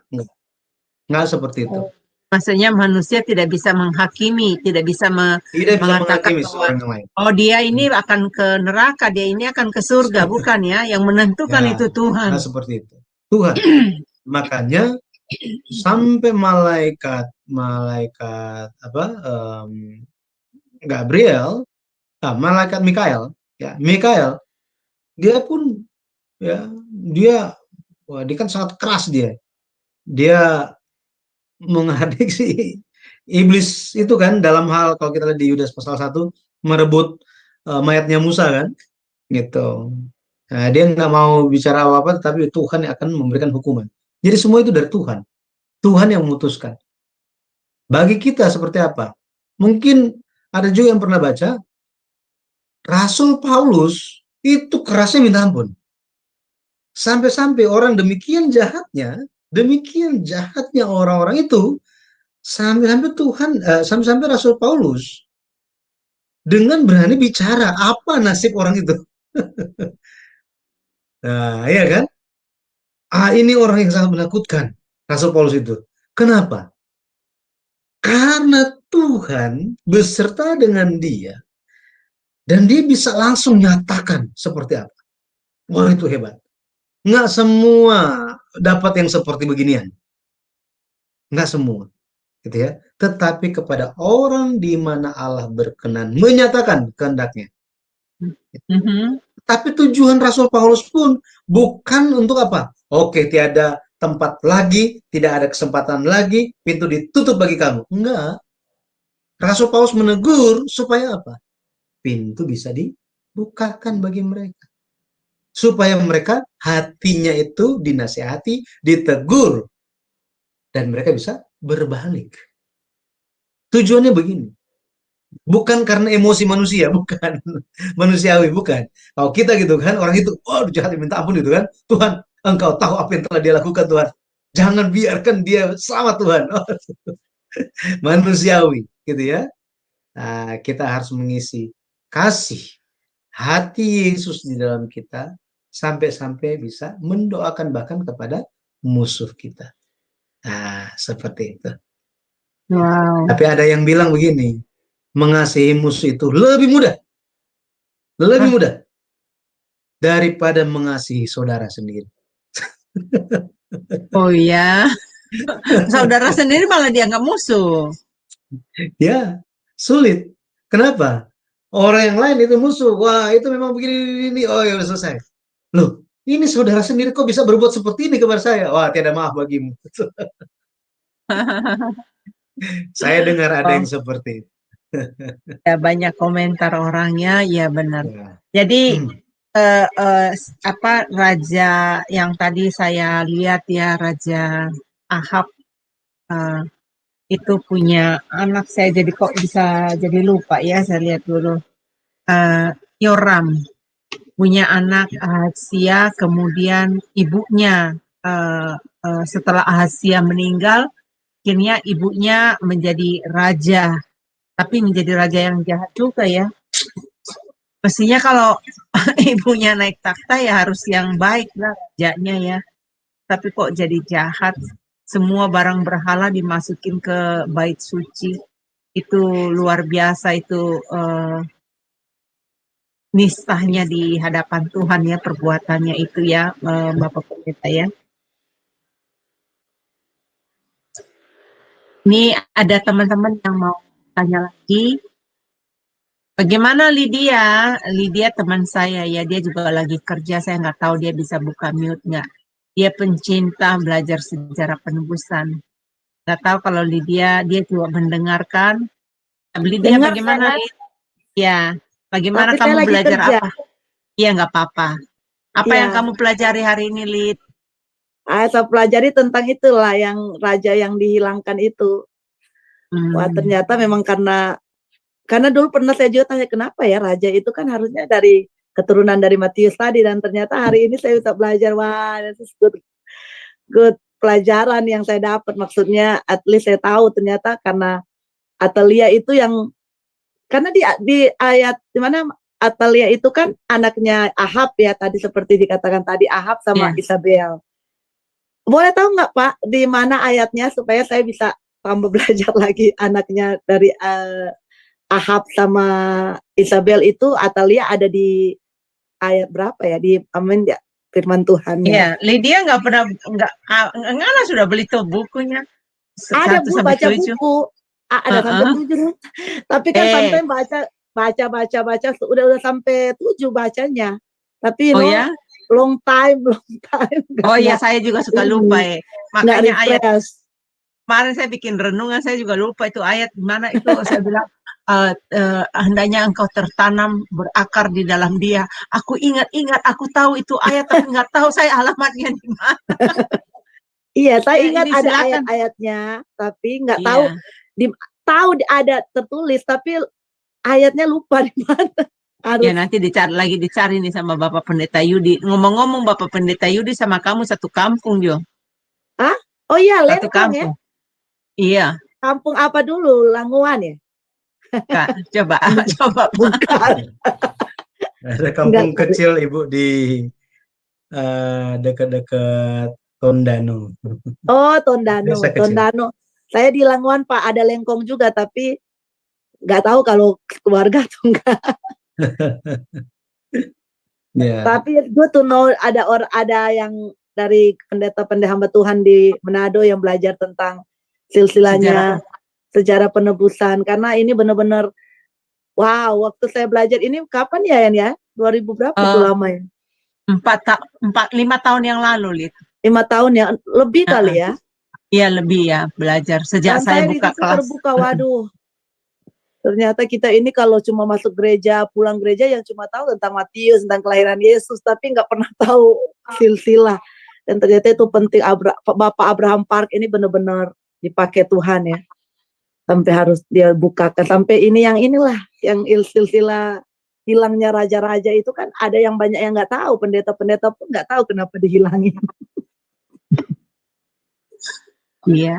nggak seperti itu. Maksudnya manusia tidak bisa menghakimi, tidak bisa mengatakan bahwa oh dia ini akan ke neraka, dia ini akan ke surga, bukan ya? Yang menentukan ya, itu Tuhan. Nah seperti itu, Tuhan. Makanya sampai malaikat Gabriel, malaikat Mikael, dia pun ya dia kan sangat keras dia mengadik si iblis itu kan dalam hal kalau kita lihat di Yudas pasal 1 merebut mayatnya Musa kan gitu. Nah, dia nggak mau bicara apa-apa tapi Tuhan yang akan memberikan hukuman. Jadi semua itu dari Tuhan. Tuhan yang memutuskan. Bagi kita seperti apa? Mungkin ada juga yang pernah baca Rasul Paulus itu kerasnya minta ampun. Sampai-sampai orang demikian jahatnya orang-orang itu sampai Rasul Paulus dengan berani bicara apa nasib orang itu. Nah, ya kan? Ini orang yang sangat menakutkan, Rasul Paulus itu. Kenapa? Karena Tuhan beserta dengan dia dan dia bisa langsung nyatakan seperti apa. Wah, itu hebat. Nggak semua dapat yang seperti beginian. Nggak semua. Gitu ya. Tetapi kepada orang di mana Allah berkenan menyatakan kehendaknya. Tapi tujuan Rasul Paulus pun bukan untuk apa? Oke, tiada tempat lagi, tidak ada kesempatan lagi, pintu ditutup bagi kamu. Enggak. Rasul Paulus menegur supaya apa? Pintu bisa dibukakan bagi mereka. Supaya mereka hatinya itu dinasihati, ditegur, dan mereka bisa berbalik. Tujuannya begini. Bukan karena emosi manusia, bukan. Manusiawi, bukan. Kalau kita gitu kan, orang itu, oh jahat minta ampun gitu kan. Tuhan, Engkau tahu apa yang telah dia lakukan Tuhan. Jangan biarkan dia selamat Tuhan. Manusiawi, gitu ya. Nah, kita harus mengisi kasih hati Yesus di dalam kita sampai-sampai bisa mendoakan bahkan kepada musuh kita. Nah, seperti itu. Wow. Tapi ada yang bilang begini, mengasihi musuh itu lebih mudah daripada mengasihi saudara sendiri. Oh iya, saudara sendiri malah dianggap musuh. Ya, sulit. Kenapa? Orang yang lain itu musuh. Wah, itu memang begini. Oh ya, udah selesai. Loh, ini saudara sendiri kok bisa berbuat seperti ini kepada saya? Wah, tiada maaf bagimu. Saya dengar ada Oh, yang seperti itu. ya banyak komentar orangnya, ya benar. Ya. Jadi apa raja yang tadi saya lihat ya, Raja Ahab itu punya anak, saya jadi kok bisa jadi lupa ya, saya lihat dulu. Yoram punya anak Ahazia, kemudian ibunya setelah Ahazia meninggal, akhirnya ibunya menjadi raja, tapi menjadi raja yang jahat juga ya. Mestinya kalau ibunya naik takhta ya harus yang baik lah rajanya ya. Tapi kok jadi jahat. Semua barang berhala dimasukin ke bait suci. Itu luar biasa, itu nistahnya di hadapan Tuhan ya, perbuatannya itu ya, Bapak Pendeta ya. Ini ada teman-teman yang mau tanya lagi. Bagaimana Lydia? Lydia teman saya ya, dia juga lagi kerja, saya nggak tahu dia bisa buka mute nggak. Dia pencinta belajar sejarah penebusan. Nggak tahu kalau Lydia, dia juga mendengarkan. Lydia Dengar bagaimana? saya, Ya, bagaimana tapi saya kamu lagi belajar kerja. apa? Iya nggak apa-apa. Apa yang Iya, kamu pelajari hari ini, Lid? saya pelajari tentang itulah yang raja yang dihilangkan itu. Wah, ternyata memang karena dulu pernah saya juga tanya kenapa ya raja itu kan harusnya dari keturunan dari Matius tadi, dan ternyata hari ini saya bisa belajar. Wah, this is good pelajaran yang saya dapat. Maksudnya at least saya tahu ternyata karena Atalia itu yang karena di ayat di mana Atalia itu kan anaknya Ahab ya, tadi seperti dikatakan tadi Ahab sama Ya. Isabel. Boleh tahu nggak Pak di mana ayatnya supaya saya bisa tambah belajar lagi anaknya dari Ahab sama Isabel itu Atalia ada di ayat berapa ya, di amin ya firman Tuhan Iya, ya. Lydia nggak pernah, nggak sudah beli tuh bukunya. Ada 1 Bu sampai baca 7. buku. Ada sampai 7. Tapi kan sometimes baca udah sampai 7 bacanya. Tapi Oh ya? long time. Oh ya, saya juga suka lupa ya. Nggak Makanya ayat refresh. kemarin saya bikin renungan, saya juga lupa itu ayat di mana itu. Saya bilang hendaknya engkau tertanam berakar di dalam dia. Aku ingat, aku tahu itu ayat, tapi nggak tahu saya alamatnya di mana. Iya, saya Ya, ingat ini ada silakan. ayat-ayatnya, tapi nggak Iya. tahu ada tertulis, tapi ayatnya lupa di mana. Ya nanti dicari nih sama Bapak Pendeta Yudi. Ngomong-ngomong Bapak Pendeta Yudi sama kamu satu kampung, Jo. Hah? Oh iya, Satu Lengkong ya. kampung. Iya, Kampung apa dulu? Languan ya? Kak. Coba. Bukan. Ada kampung Enggak. kecil Ibu di dekat-dekat Tondano. Oh, Tondano. Desa kecil. Tondano. Saya di Languan Pak, ada Lengkong juga, tapi nggak tahu kalau keluarga atau enggak. Ya. Tapi gue tuh ada yang dari pendeta-pendeta hamba Tuhan di Manado yang belajar tentang silsilahnya sejarah penebusan, karena ini benar-benar wow, waktu saya belajar ini kapan ya Yan ya? 2000 berapa itu lama ya? 5 tahun yang lalu, Lid. 5 tahun ya, lebih Nah, kali ya. iya lebih ya belajar sejak saya Sampai di buka situ kelas. terbuka, waduh. Ternyata kita ini kalau cuma masuk gereja, pulang gereja yang cuma tahu tentang Matius, tentang kelahiran Yesus, tapi nggak pernah tahu silsilah. Dan ternyata itu penting. Bapak Abraham Park ini benar-benar dipakai Tuhan ya. Sampai harus dia bukakan. Sampai ini yang inilah, yang silsilah hilangnya raja-raja itu kan ada yang banyak yang nggak tahu. Pendeta-pendeta pun nggak tahu kenapa dihilangin. Iya,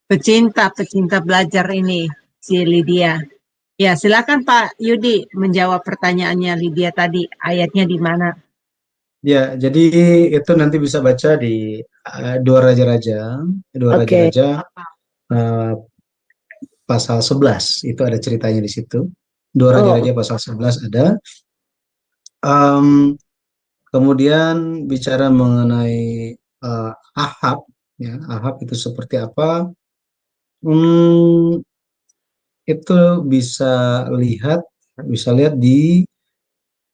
pecinta belajar ini si Lydia. Ya, silakan Pak Yudi menjawab pertanyaannya Lydia tadi. Ayatnya di mana? Ya, jadi itu nanti bisa baca di Dua Raja-Raja, Oke. eh, pasal 11 itu ada ceritanya di situ. Dua Oh, Raja-Raja pasal 11 ada. Kemudian bicara mengenai Ahab, ya, Ahab itu seperti apa? Itu bisa lihat di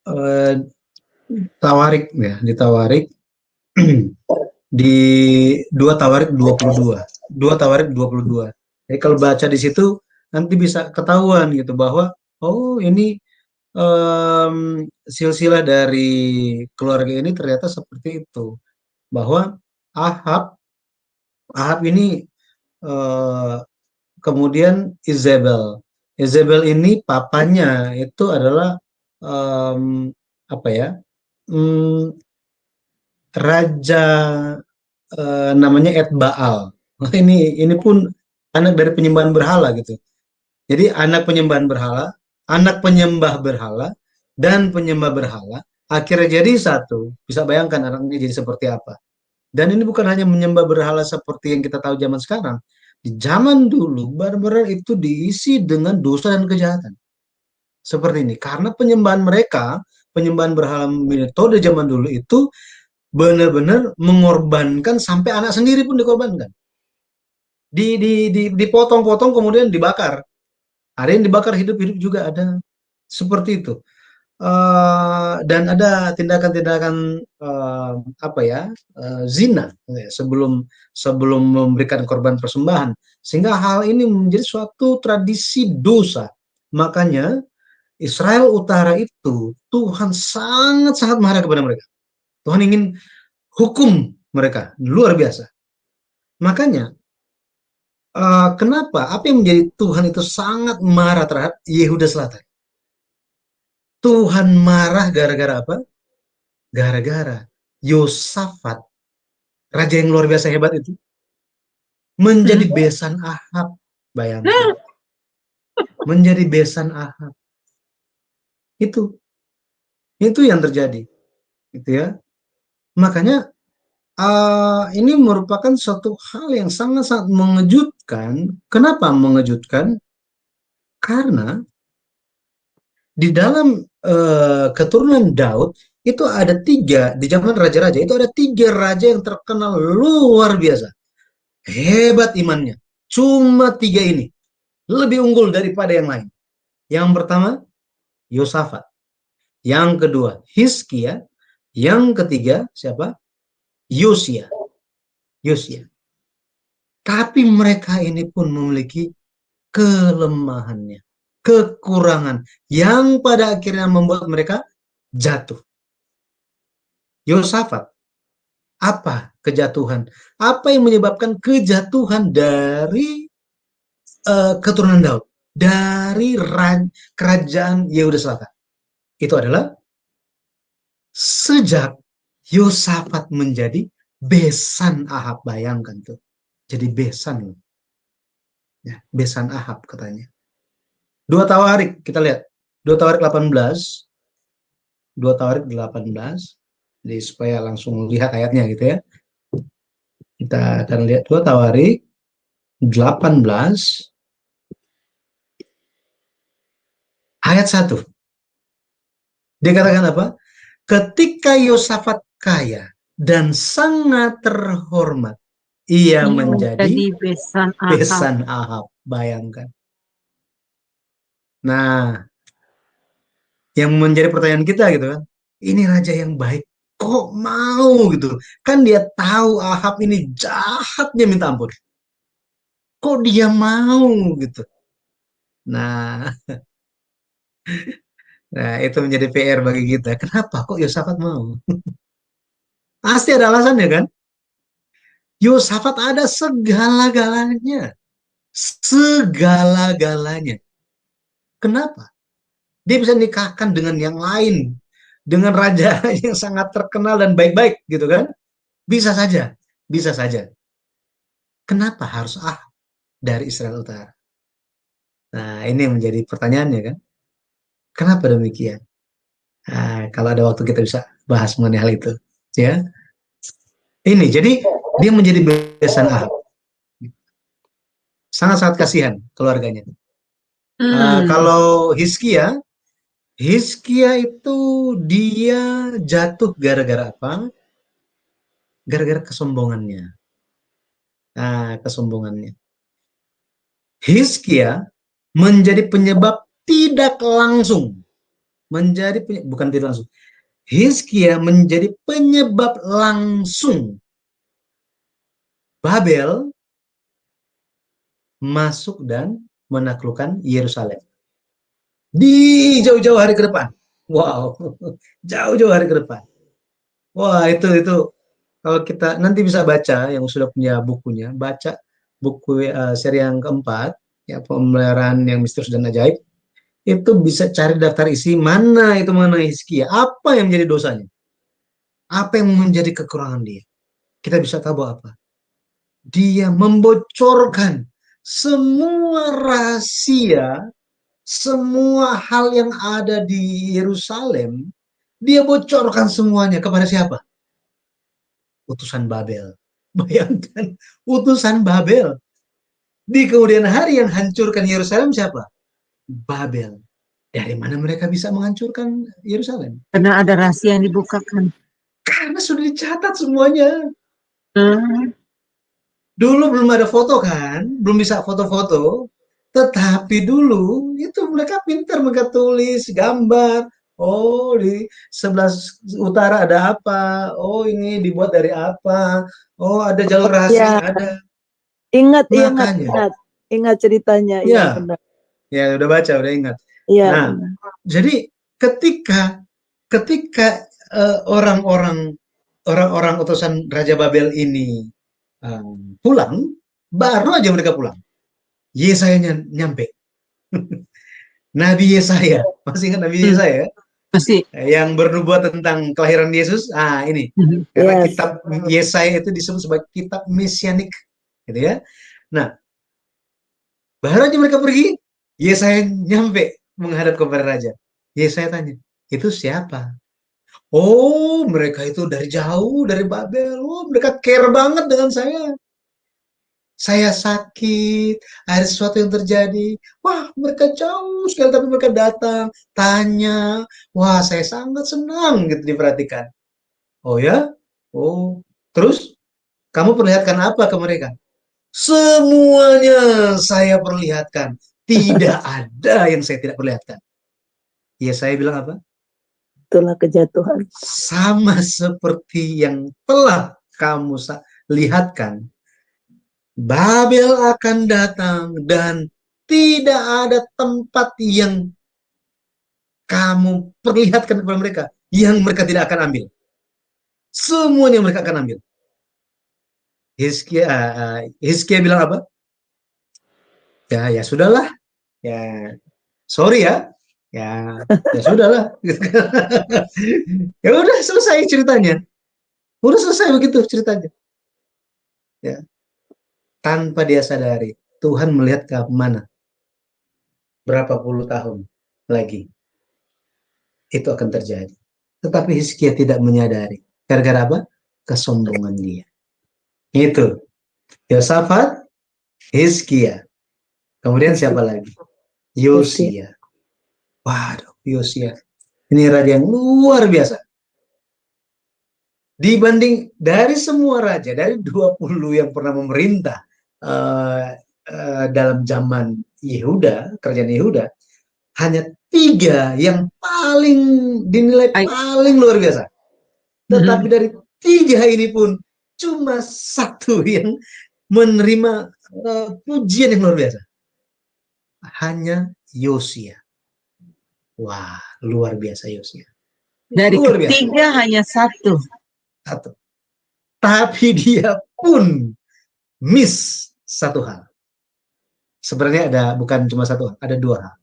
eh, Tawarik ya, di Tawarik di 2 Tawarik 22. 2 Tawarik 22. Jadi kalau baca di situ nanti bisa ketahuan gitu bahwa oh ini silsilah dari keluarga ini ternyata seperti itu. Bahwa Ahab ini kemudian Izebel. Izebel ini papanya itu adalah apa ya? mm, Raja namanya Etbaal. Ini pun anak dari penyembahan berhala gitu. Jadi anak penyembah berhala dan penyembah berhala akhirnya jadi satu. Bisa bayangkan anaknya jadi seperti apa. Dan ini bukan hanya menyembah berhala seperti yang kita tahu zaman sekarang. Di zaman dulu benar-benar itu diisi dengan dosa dan kejahatan. Seperti ini. Karena penyembahan berhala metode zaman dulu itu benar-benar mengorbankan sampai anak sendiri pun dikorbankan. Dipotong-potong kemudian dibakar. Ada yang dibakar hidup-hidup juga ada. Seperti itu. Dan ada tindakan-tindakan zina ya, sebelum memberikan korban persembahan, sehingga hal ini menjadi suatu tradisi dosa. Makanya Israel Utara itu Tuhan sangat-sangat marah kepada mereka. Tuhan ingin hukum mereka luar biasa. Makanya kenapa? Apa yang menjadi Tuhan itu sangat marah terhadap Yehuda Selatan? Tuhan marah gara-gara apa? Gara-gara Yosafat, raja yang luar biasa hebat itu, menjadi besan Ahab. Bayangkan. Menjadi besan Ahab. Itu yang terjadi. Gitu ya. Makanya ini merupakan suatu hal yang sangat-sangat mengejutkan. Kenapa mengejutkan? Karena di dalam keturunan Daud itu ada 3, di zaman raja-raja itu ada 3 raja yang terkenal luar biasa. Hebat imannya. Cuma 3 ini lebih unggul daripada yang lain. Yang pertama, Yosafat. Yang kedua, Hizkia. Yang ketiga, siapa? Yosia. Tapi mereka ini pun memiliki kelemahannya, kekurangan, yang pada akhirnya membuat mereka jatuh. Yosafat, apa kejatuhan? Apa yang menyebabkan kejatuhan dari keturunan Daud? Dari kerajaan Yehuda Selatan. Itu adalah sejak Yosafat menjadi besan Ahab. Bayangkan tuh. Jadi besan. Ya, besan Ahab katanya. 2 Tawarik, kita lihat. 2 Tawarik 18. 2 Tawarik 18. Jadi supaya langsung lihat ayatnya gitu ya. Kita akan lihat 2 Tawarik 18 ayat 1. Dia katakan apa? Ketika Yosafat kaya dan sangat terhormat, ia menjadi besan Ahab. Bayangkan. Nah, yang menjadi pertanyaan kita gitu kan, ini raja yang baik, Kok mau gitu? Kan dia tahu Ahab ini jahatnya minta ampun. Kok dia mau gitu? Nah, nah itu menjadi PR bagi kita. Kenapa kok Yosafat mau? Pasti ada alasannya kan? Yosafat ada segala-galanya. Segala-galanya. Kenapa? Dia bisa nikahkan dengan yang lain. Dengan raja yang sangat terkenal dan baik-baik gitu kan. Bisa saja. Bisa saja. Kenapa harus dari Israel Utara? Nah ini yang menjadi pertanyaannya kan. Kenapa demikian? Nah, kalau ada waktu kita bisa bahas mengenai hal itu. Ya. Ini jadi dia menjadi besan Ahab. Sangat-sangat kasihan keluarganya. Kalau Hizkia itu dia jatuh gara-gara apa? Gara-gara kesombongannya. Nah, kesombongannya. Hizkia menjadi penyebab tidak langsung. Bukan tidak langsung. Hizkia menjadi penyebab langsung Babel masuk dan menaklukkan Yerusalem. Di jauh-jauh hari ke depan. Wow, jauh-jauh hari ke depan. Wah, itu kalau kita nanti bisa baca yang sudah punya bukunya, baca buku seri yang keempat, ya pemeliharaan yang misterius dan ajaib, itu bisa cari daftar isi mana itu mengenai Hizkia, apa yang menjadi dosanya, apa yang menjadi kekurangan dia. Kita bisa tahu apa? Dia membocorkan semua rahasia, semua hal yang ada di Yerusalem, dia bocorkan semuanya kepada siapa? Utusan Babel. Bayangkan, utusan Babel. Di kemudian hari yang hancurkan Yerusalem siapa? Babel. Dari mana mereka bisa menghancurkan Yerusalem? Karena ada rahasia yang dibukakan. Karena sudah dicatat semuanya. Hmm. Dulu belum ada foto kan, belum bisa foto-foto. Tetapi dulu itu mereka pintar, mereka tulis gambar. Oh, di sebelah utara ada apa? Oh, ini dibuat dari apa? Oh, ada jalur rahasia, Ya, ada. ingat Makanya. ingat ceritanya. Iya, Ya, benar. ya udah baca, udah ingat. Iya, Nah, benar. jadi ketika orang-orang utusan Raja Babel ini pulang, baru aja mereka pulang. Yesaya nyampe. Nabi Yesaya, masih ingat Nabi Yesaya? Masih. Yang bernubuat tentang kelahiran Yesus. Ini. Karena Yes. kitab Yesaya itu disebut sebagai kitab mesianik, gitu ya. Nah, baru aja mereka pergi, Yesaya nyampe menghadap kepada raja. Yesaya tanya, itu siapa? Oh, mereka itu dari jauh, dari Babel. Oh, mereka care banget dengan saya. Saya sakit, ada sesuatu yang terjadi. Wah, mereka jauh sekali, tapi mereka datang, tanya. Wah, saya sangat senang gitu diperhatikan. Oh ya? Oh, terus kamu perlihatkan apa ke mereka? Semuanya saya perlihatkan. Tidak ada yang saya tidak perlihatkan. Ya, saya bilang apa? Itulah kejatuhan. Sama seperti yang telah kamu lihatkan. Babel akan datang dan tidak ada tempat yang kamu perlihatkan kepada mereka yang mereka tidak akan ambil. Semuanya mereka akan ambil. Hizkia bilang apa? Ya sudahlah. Ya, sorry ya. Ya sudahlah. Ya udah selesai ceritanya. Udah selesai begitu ceritanya. Ya. Tanpa dia sadari, Tuhan melihat ke mana? Berapa puluh tahun lagi itu akan terjadi. Tetapi Hizkia tidak menyadari. Gara-gara apa? Kesombongan dia. Itu. Yosafat, Hizkia. Kemudian siapa lagi? Yosia. Waduh, Yosia. Ini raja yang luar biasa. Dibanding dari semua raja, dari 20 yang pernah memerintah dalam zaman Yehuda, kerajaan Yehuda, hanya 3 yang paling dinilai paling luar biasa. Tetapi dari 3 ini pun cuma 1 yang menerima pujian yang luar biasa. Hanya Yosia. Wah, luar biasa Yosia. Dari Luar biasa. ketiga hanya 1. Tapi dia pun miss 1 hal. Sebenarnya bukan cuma 1 hal, ada 2 hal.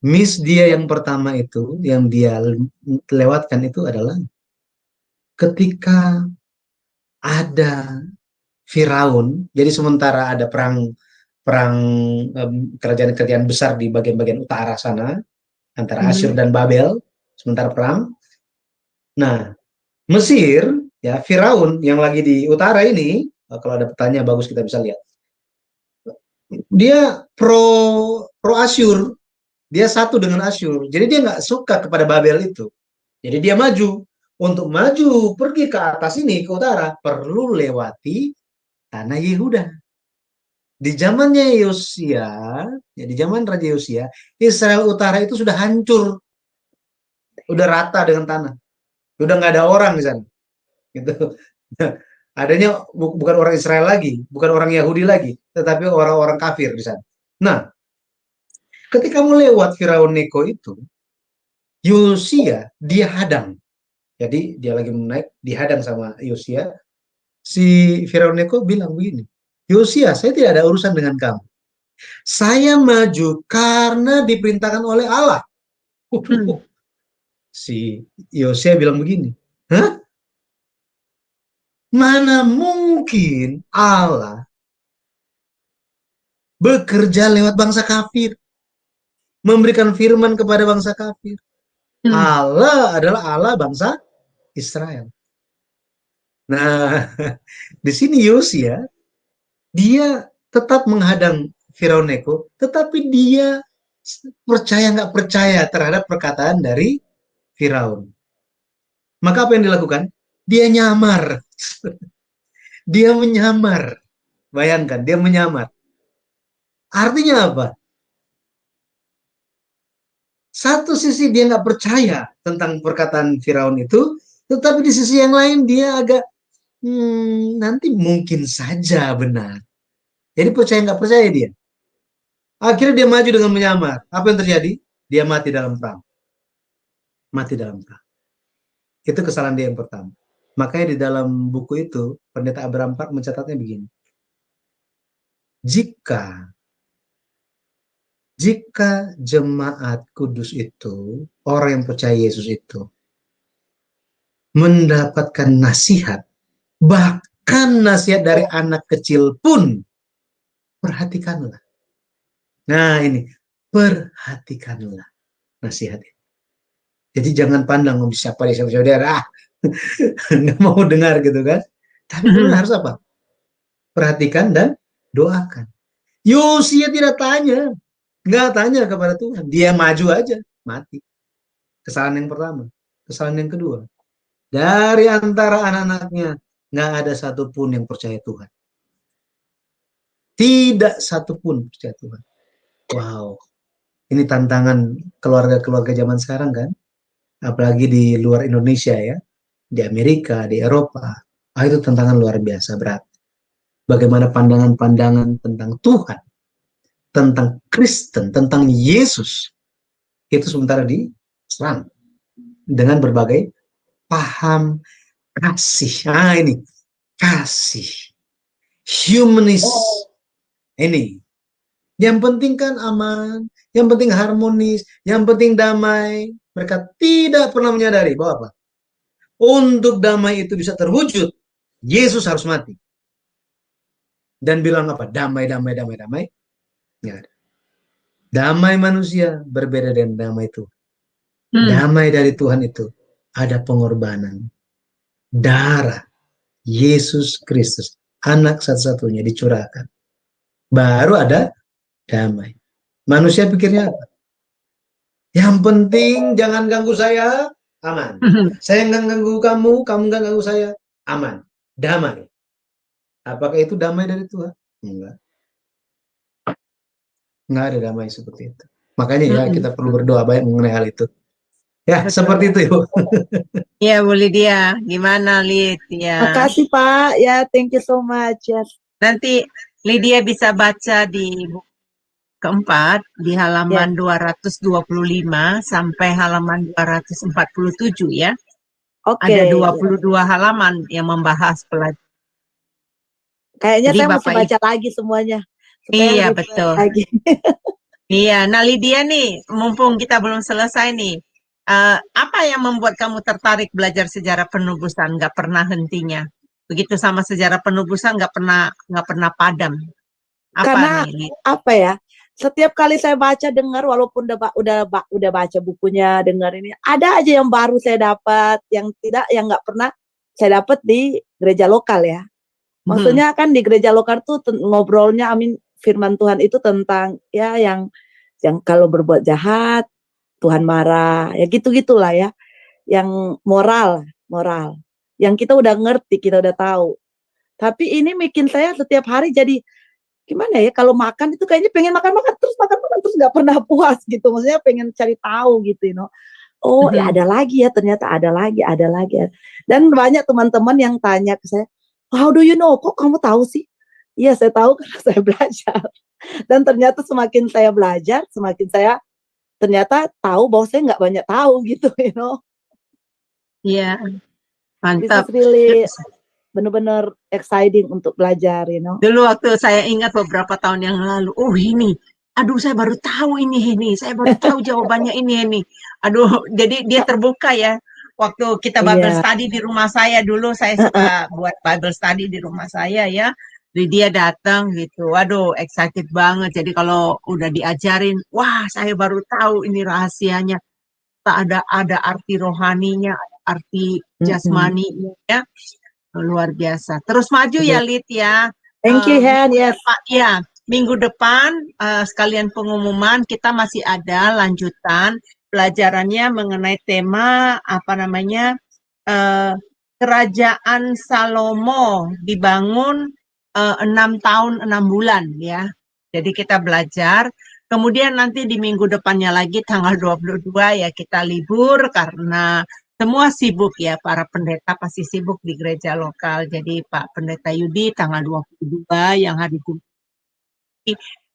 Miss dia yang pertama itu, yang dia lewatkan itu adalah ketika ada Firaun. Jadi sementara ada perang kerajaan-kerajaan besar di bagian-bagian utara sana antara Asyur dan Babel, sementara perang. Nah, Mesir, ya, Firaun yang lagi di utara ini, kalau ada petanya bagus kita bisa lihat. Dia pro Asyur, dia satu dengan Asyur. Jadi dia nggak suka kepada Babel itu. Jadi dia maju. Untuk maju pergi ke atas ini, ke utara, perlu lewati tanah Yehuda. Di zamannya Yosia, ya di zaman Raja Yosia, Israel Utara itu sudah hancur, udah rata dengan tanah, udah nggak ada orang di sana. Gitu. Adanya bukan orang Israel lagi, bukan orang Yahudi lagi, tetapi orang-orang kafir di sana. Nah, ketika mau lewat Firaun Neko itu, Yosia dia hadang. Jadi dia lagi naik, dihadang sama Yosia. Si Firaun Neko bilang begini, Yosia, saya tidak ada urusan dengan kamu. Saya maju karena diperintahkan oleh Allah. Si Yosia bilang begini, hah? Mana mungkin Allah bekerja lewat bangsa kafir, memberikan firman kepada bangsa kafir. Allah adalah Allah bangsa Israel. Nah, di sini Yosia, dia tetap menghadang Firaun Neko, tetapi dia percaya nggak percaya terhadap perkataan dari Firaun. Maka apa yang dilakukan? Dia nyamar. Dia menyamar. Bayangkan, dia menyamar. Artinya apa? Satu sisi dia nggak percaya tentang perkataan Firaun itu, tetapi di sisi yang lain dia agak nanti mungkin saja benar. Jadi percaya nggak percaya dia. Akhirnya dia maju dengan menyamar. Apa yang terjadi? Dia mati dalam perang. Mati dalam perang. Itu kesalahan dia yang pertama. Makanya di dalam buku itu, Pendeta Abraham Park mencatatnya begini. Jika jemaat kudus itu, orang yang percaya Yesus itu, mendapatkan nasihat, bahkan nasihat dari anak kecil pun, perhatikanlah. Nah ini, perhatikanlah nasihat itu. Jadi jangan pandang siapa dia, nggak mau dengar gitu kan. Tapi harus apa? Perhatikan dan doakan. Yosia tidak tanya. Nggak tanya kepada Tuhan. Dia maju aja, mati. Kesalahan yang pertama. Kesalahan yang kedua. Dari antara anak-anaknya, nggak ada satupun yang percaya Tuhan. Tidak satupun percaya Tuhan. Wow. Ini tantangan keluarga-keluarga zaman sekarang kan. Apalagi di luar Indonesia ya. Di Amerika, di Eropa. Itu tantangan luar biasa berat. Bagaimana pandangan-pandangan tentang Tuhan, tentang Kristen, tentang Yesus, itu sementara diserang dengan berbagai paham kasih. Nah ini, kasih. Humanis. Ini. Yang penting kan aman, yang penting harmonis, yang penting damai. Mereka tidak pernah menyadari bahwa apa? Untuk damai itu bisa terwujud, Yesus harus mati. Dan bilang apa? Damai, damai, damai, damai. Nggak ada. Damai manusia berbeda dengan damai Tuhan. Damai dari Tuhan itu ada pengorbanan. Darah Yesus Kristus, anak satu-satunya dicurahkan. Baru ada damai. Manusia pikirnya apa? Yang penting jangan ganggu saya, aman. Saya nggak ganggu kamu, kamu nggak ganggu saya, aman. Damai. Apakah itu damai dari Tuhan? Enggak. Enggak ada damai seperti itu. Makanya ya kita perlu berdoa banyak mengenai hal itu. Ya, seperti itu Ibu. Iya, Bu Lydia. Gimana, Lid? Ya. Makasih Pak, ya thank you so much. Yes. Nanti Lydia bisa baca di buku keempat di Ya, halaman 225 sampai halaman 247 ya. oke. Ada 22 halaman yang membahas pelajaran. Kayaknya Jadi saya mesti Bapak baca lagi semuanya supaya iya lebih fresh betul. lagi. Iya, nah Lydia nih, mumpung kita belum selesai nih, apa yang membuat kamu tertarik belajar sejarah penubusan? Nggak pernah hentinya. Begitu sama sejarah penubusan nggak pernah padam. Apa Karena nih, Lid? apa ya? Setiap kali saya baca dengar walaupun udah baca bukunya, dengar ini, ada aja yang baru saya dapat, yang nggak pernah saya dapat di gereja lokal ya. Maksudnya kan di gereja lokal tuh ngobrolnya, firman Tuhan itu tentang ya yang kalau berbuat jahat Tuhan marah, ya gitu-gitulah ya. Yang moral, yang kita udah ngerti, kita udah tahu. Tapi ini bikin saya setiap hari jadi gimana ya, kalau makan itu kayaknya pengen makan terus nggak pernah puas gitu. Maksudnya pengen cari tahu gitu, Oh, ya ada lagi ya, ternyata ada lagi. Dan banyak teman-teman yang tanya ke saya, how do you know? Kok kamu tahu sih? Iya, saya tahu karena saya belajar. Dan ternyata semakin saya belajar, semakin saya ternyata tahu bahwa saya nggak banyak tahu gitu, Iya, This mantap. is really benar-benar exciting untuk belajar, Dulu waktu saya ingat beberapa tahun yang lalu, oh ini, aduh saya baru tahu ini, saya baru tahu jawabannya ini. Aduh, jadi dia terbuka ya. Waktu kita Bible Iya. study di rumah saya dulu, saya suka buat Bible study di rumah saya ya. Jadi dia datang gitu, waduh excited banget. Jadi kalau udah diajarin, wah saya baru tahu ini rahasianya. Tak ada arti rohaninya, ada arti jasmaninya ya. Luar biasa. Terus maju ya, Lid ya. Thank you, Han. Yes. Ya, minggu depan sekalian pengumuman kita masih ada lanjutan pelajarannya mengenai tema apa namanya Kerajaan Salomo dibangun 6 tahun 6 bulan ya. Jadi kita belajar. Kemudian nanti di minggu depannya lagi tanggal 22 ya kita libur karena semua sibuk ya, para pendeta pasti sibuk di gereja lokal. Jadi Pak Pendeta Yudi tanggal 22 yang hari Jumat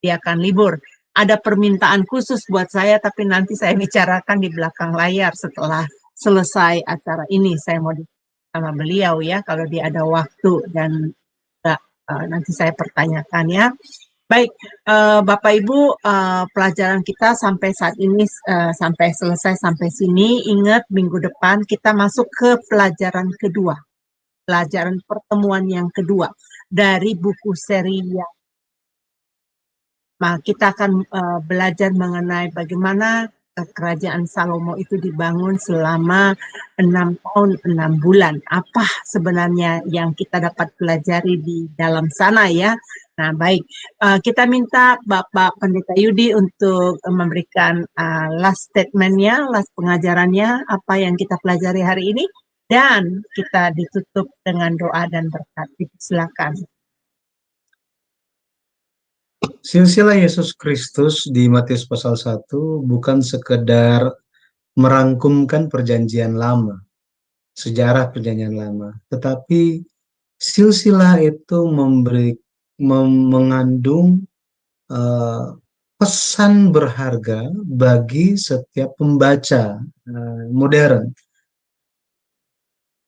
dia akan libur. Ada permintaan khusus buat saya, tapi nanti saya bicarakan di belakang layar setelah selesai acara ini. Saya mau sama beliau ya, kalau dia ada waktu dan nanti saya pertanyakan ya. Baik, Bapak Ibu, pelajaran kita sampai saat ini sampai selesai sampai sini. Ingat minggu depan kita masuk ke pelajaran kedua, pelajaran pertemuan yang kedua dari buku seri yang. Nah, kita akan belajar mengenai bagaimana kerajaan Salomo itu dibangun selama 6 tahun 6 bulan. Apa sebenarnya yang kita dapat pelajari di dalam sana ya. Nah baik, kita minta Bapak Pendeta Yudi untuk memberikan last statement-nya, last pengajarannya, apa yang kita pelajari hari ini. Dan kita ditutup dengan doa dan berkat. Silakan. Silsilah Yesus Kristus di Matius pasal 1 bukan sekedar merangkumkan perjanjian lama, sejarah perjanjian lama, tetapi silsilah itu mengandung pesan berharga bagi setiap pembaca modern.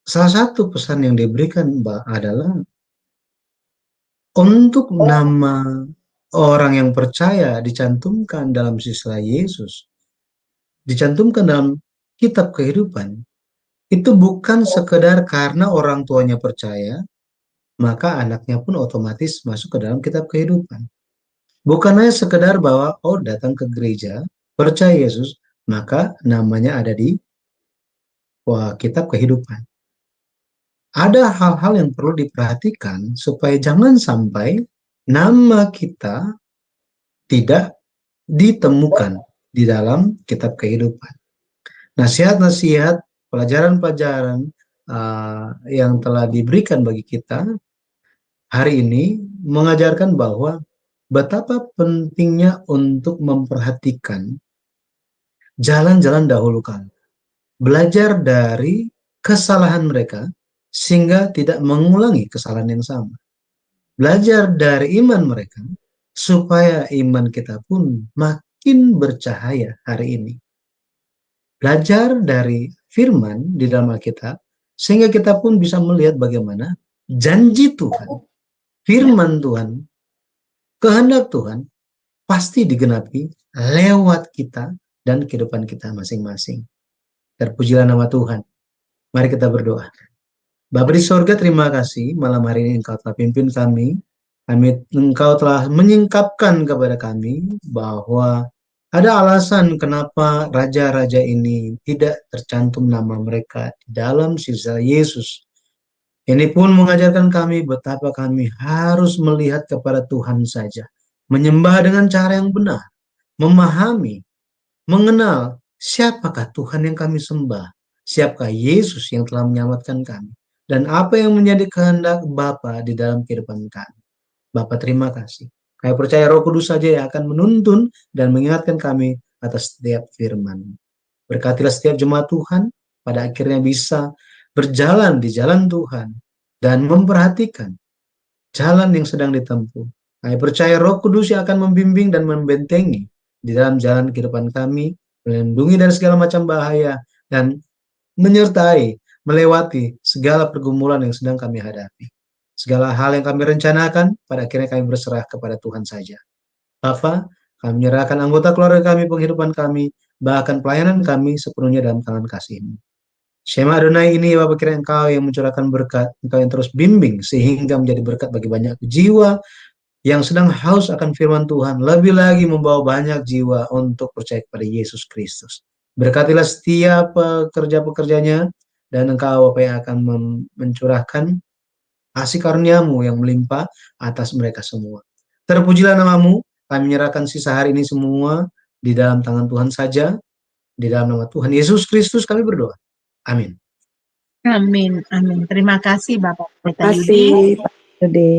Salah satu pesan yang diberikan adalah untuk nama orang yang percaya dicantumkan dalam silsilah Yesus, dicantumkan dalam kitab kehidupan, itu bukan sekedar karena orang tuanya percaya, maka anaknya pun otomatis masuk ke dalam kitab kehidupan. Bukan hanya sekedar bahwa, oh datang ke gereja, percaya Yesus, maka namanya ada di kitab kehidupan. Ada hal-hal yang perlu diperhatikan supaya jangan sampai nama kita tidak ditemukan di dalam kitab kehidupan. Nasihat-nasihat, pelajaran-pelajaran yang telah diberikan bagi kita hari ini mengajarkan bahwa betapa pentingnya untuk memperhatikan jalan-jalan dahulu kala. Belajar dari kesalahan mereka sehingga tidak mengulangi kesalahan yang sama. Belajar dari iman mereka supaya iman kita pun makin bercahaya hari ini. Belajar dari firman di dalam Alkitab sehingga kita pun bisa melihat bagaimana janji Tuhan, firman Tuhan, kehendak Tuhan pasti digenapi lewat kita dan kehidupan kita masing-masing. Terpujilah nama Tuhan. Mari kita berdoa. Bapa di sorga, terima kasih malam hari ini Engkau telah pimpin kami. Engkau telah menyingkapkan kepada kami bahwa ada alasan kenapa raja-raja ini tidak tercantum nama mereka di dalam sisa Yesus. Ini pun mengajarkan kami betapa kami harus melihat kepada Tuhan saja. Menyembah dengan cara yang benar. Memahami, mengenal siapakah Tuhan yang kami sembah. Siapakah Yesus yang telah menyelamatkan kami. Dan apa yang menjadi kehendak Bapa di dalam kehidupan kami. Bapa, terima kasih. Kami percaya Roh Kudus saja yang akan menuntun dan mengingatkan kami atas setiap firman. Berkatilah setiap jemaat Tuhan pada akhirnya bisa berjalan di jalan Tuhan dan memperhatikan jalan yang sedang ditempuh. Kami percaya Roh Kudus yang akan membimbing dan membentengi di dalam jalan kehidupan kami, melindungi dari segala macam bahaya, dan menyertai, melewati segala pergumulan yang sedang kami hadapi. Segala hal yang kami rencanakan, pada akhirnya kami berserah kepada Tuhan saja. Bapa, kami menyerahkan anggota keluarga kami, penghidupan kami, bahkan pelayanan kami sepenuhnya dalam tangan kasih-Mu. Shema Adonai ini, Bapak, kira Engkau yang mencurahkan berkat, Engkau yang terus bimbing, sehingga menjadi berkat bagi banyak jiwa yang sedang haus akan firman Tuhan, lebih lagi membawa banyak jiwa untuk percaya kepada Yesus Kristus. Berkatilah setiap pekerja-pekerjanya, dan Engkau Bapa yang akan mencurahkan kasih karunia-Mu yang melimpah atas mereka semua. Terpujilah nama-Mu, kami menyerahkan sisa hari ini semua di dalam tangan Tuhan saja, di dalam nama Tuhan Yesus Kristus kami berdoa. Amin. Amin, amin. Terima kasih Bapak Terima Yudi. kasih Pak Yudi.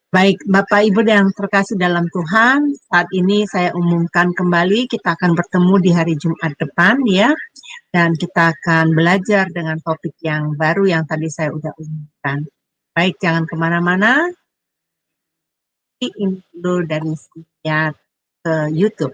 Baik, Bapak Ibu yang terkasih dalam Tuhan, saat ini saya umumkan kembali kita akan bertemu di hari Jumat depan ya, dan kita akan belajar dengan topik yang baru yang tadi saya udah umumkan. Baik, jangan kemana-mana, ini dulu dari saya ke YouTube.